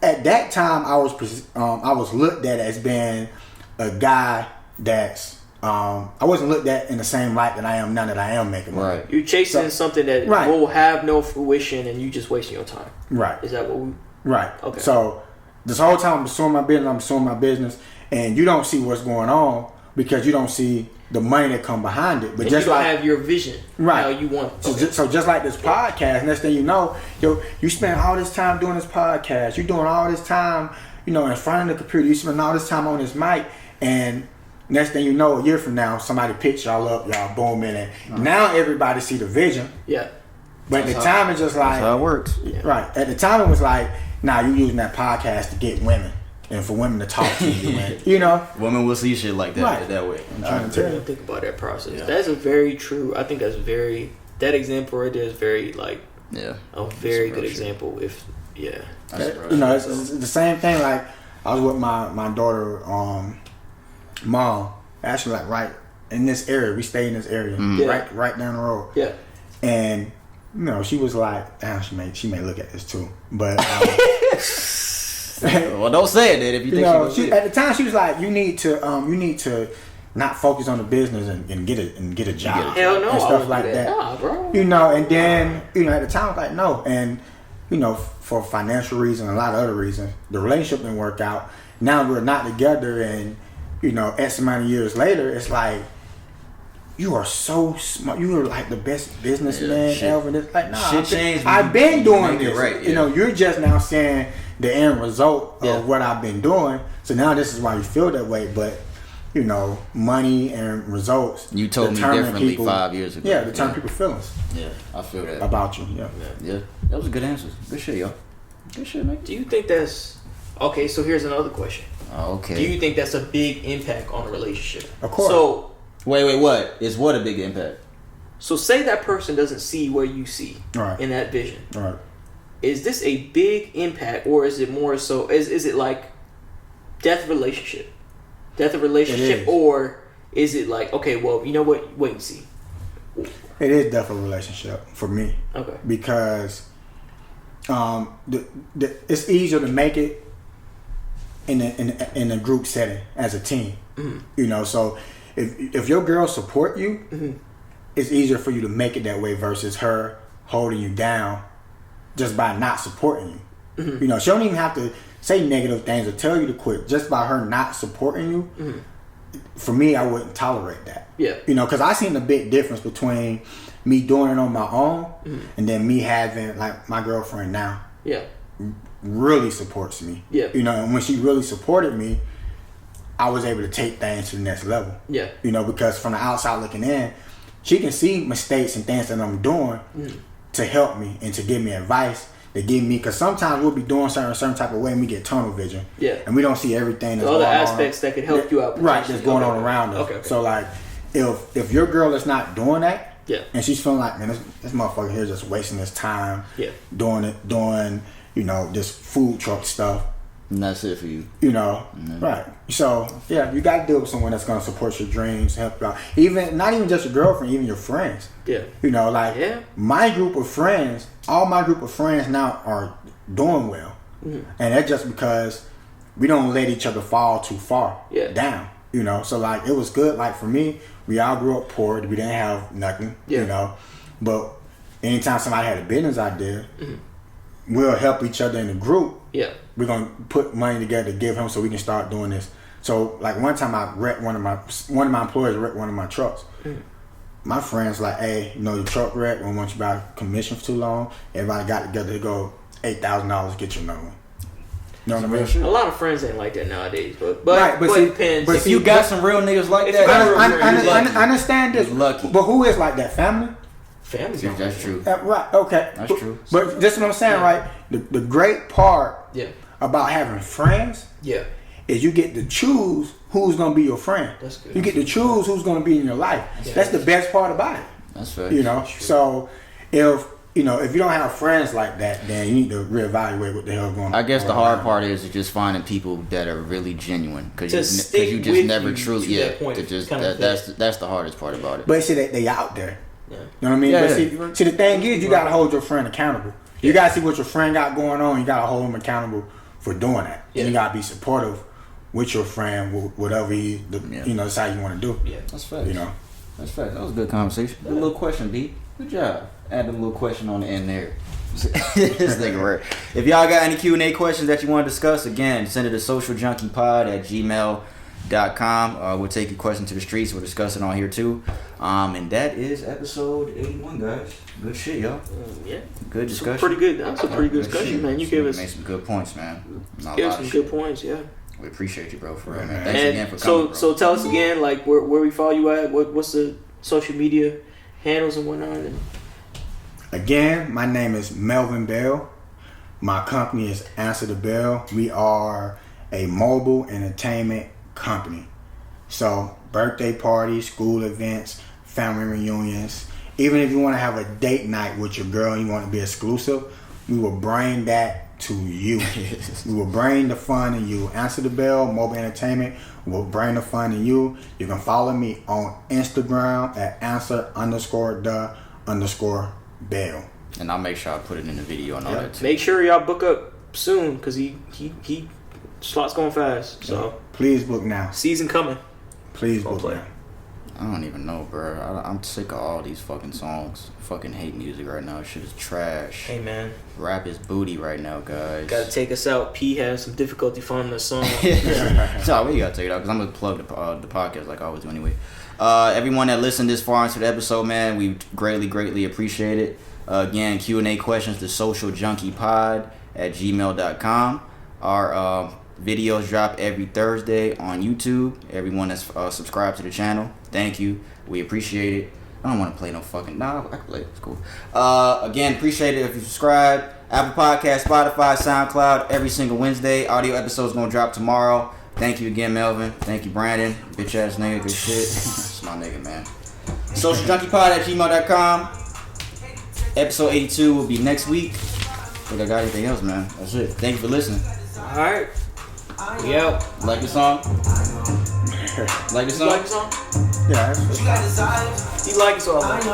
at that time, I was looked at as being a guy that's I wasn't looked at in the same light that I am now that I am making money. Right. You're chasing something that will have no fruition, and you just wasting your time. Right. Is that what we? Right. Okay. So this whole time I'm pursuing my business, and you don't see what's going on because you don't see the money that come behind it. But and just you don't have your vision. Right. How you want. So just like this podcast, next thing you know, you spend all this time doing this podcast. You're doing all this time, in front of the computer. You spend all this time on this mic, and next thing you know, a year from now, somebody picks y'all up, y'all booming it. Now everybody see the vision. Yeah. But at the time, it's just like... That's how it works. Yeah. Right. At the time, it was like, nah, you using that podcast to get women. And for women to talk to you. Women will see shit like that right. that way. I'm trying to tell you. Think about that process. Yeah. That's a very true... I think that example right there is very, a very good example. It's the same thing. Like, I was with my daughter... mom, actually, like right in this area. We stay in this area, right down the road. Yeah. And you know, she was like, damn, she may look at this too, but. Well, don't say it then if you think she at the time she was like, you need to not focus on the business and get a job. Hell no, and stuff like that. Nah, bro. You know, and then at the time I was like, no, and for financial reasons, and a lot of other reasons, the relationship didn't work out. Now we're not together, and X amount of years later, it's like, you are so smart. You are like the best businessman ever. It's like, nah, shit changed. I've been doing this. Right, you're just now saying the end result of what I've been doing. So now this is why you feel that way. But money and results. You told me differently 5 years ago. Yeah, determine people's feelings. Yeah, I feel that about you. Yeah. That was a good answer. Good shit, y'all. Good shit, man. Do you think that's okay? So here's another question. Okay. Do you think that's a big impact on a relationship? Of course. So wait, what? Is what a big impact? So say that person doesn't see where you see in that vision. Right. Is this a big impact, or is it more so? Is it like death of relationship, or is it like, okay, well, you know what? Wait and see. It is death of a relationship for me. Okay. Because it's easier to make it in a group setting as a team. Mm-hmm. So if your girl support you, mm-hmm. it's easier for you to make it that way versus her holding you down just by not supporting you. Mm-hmm. She don't even have to say negative things or tell you to quit. Just by her not supporting you, mm-hmm. for me, I wouldn't tolerate that. Yeah. Because I seen the big difference between me doing it on my own mm-hmm. and then me having, like, my girlfriend now. Yeah. Really supports me. Yeah. And when she really supported me, I was able to take things to the next level. Yeah. Because from the outside looking in, she can see mistakes and things that I'm doing to help me and to give me advice. To give me, because sometimes we'll be doing certain type of way and we get tunnel vision. Yeah. And we don't see everything that's all the going aspects that could help you out. Right, that's going on around us. Okay. So like, if your girl is not doing that, and she's feeling like, man, this motherfucker here just wasting his time, doing this food truck stuff. And that's it for you. Right. So, you got to deal with someone that's going to support your dreams, help you out. Not even just your girlfriend, even your friends. Yeah. My group of friends, all my group of friends now are doing well. Mm-hmm. And that's just because we don't let each other fall too far down. So like, it was good. Like for me, we all grew up poor. We didn't have nothing, But anytime somebody had a business idea, we'll help each other in the group. Yeah. We're going to put money together to give him so we can start doing this. So like one time I wrecked one of my employees wrecked one of my trucks. My friends like, hey, your truck wrecked. We don't want you by commission for too long. Everybody got together to go $8,000 get you another one. You know what I mean? A lot of friends ain't like that nowadays, but it depends. If you got some real niggas like that, I understand this. Lucky. But who is like that? Family? Family. That's true. Right. Okay. That's true. But this is what I'm saying, right? The great part about having friends is you get to choose who's going to be your friend. That's good. You get to choose who's going to be in your life. That's the best part about it. That's fair. So if you don't have friends like that, then you need to reevaluate what the hell going on. I guess the hard part is just finding people that are really genuine, because you just never truly that's the hardest part about it. But see, they out there. Yeah. You know what I mean? But see, the thing is, you gotta hold your friend accountable. You gotta see what your friend got going on. You gotta hold him accountable for doing that. And you gotta be supportive with your friend, whatever that's how you want to do. Yeah, that's fact. That's fact. That was a good conversation. Good little question, B. Good job. Add a little question on the end there. This nigga right. If y'all got any Q&A questions that you want to discuss, again, send it to socialjunkiepod@gmail.com. We'll take your question to the streets. We'll discuss it on here too. And that is episode 81, guys. Good shit, y'all. Good discussion. Pretty good. That's a pretty good discussion, man. You gave us made some good points, man. Gave some good points, yeah. We appreciate you, bro, for real, man. Thanks again for coming, bro. So tell us again, like where we follow you at. What's the social media handles and whatnot? Again, my name is Melvin Bell. My company is Answer the Bell. We are a mobile entertainment company. So birthday parties, school events, family reunions, even if you want to have a date night with your girl and you want to be exclusive, we will bring that to you. We will bring the fun to you. Answer the Bell, Mobile Entertainment will bring the fun to you. You can follow me on Instagram at answer_the_bell. And I'll make sure I put it in the video and all that too. Make sure y'all book up soon, because he slots going fast. So please book now. Season coming. Please book now. I don't even know, bro. I'm sick of all these fucking songs. Fucking hate music right now. Shit is trash. Hey, man. Rap is booty right now, guys. Gotta take us out. P has some difficulty finding the song. So we gotta take it out because I'm gonna plug the podcast like I always do anyway. Everyone that listened this far into the episode, man, we greatly appreciate it. Again, Q&A questions to socialjunkiepod@gmail.com. Our videos drop every Thursday on YouTube. Everyone that's subscribed to the channel, thank you. We appreciate it. I don't want to play no fucking... Nah, I can play it. It's cool. Again, appreciate it if you subscribe. Apple Podcast, Spotify, SoundCloud, every single Wednesday. Audio episode's going to drop tomorrow. Thank you again, Melvin. Thank you, Brandon. Bitch ass nigga. Good shit. It's my nigga, man. socialjunkiepod@gmail.com. Episode 82 will be next week. I think I got anything else, man. That's it. Thank you for listening. Alright. We out. Like the song? Like the song? You like the song? Yeah. You like it, so I like it.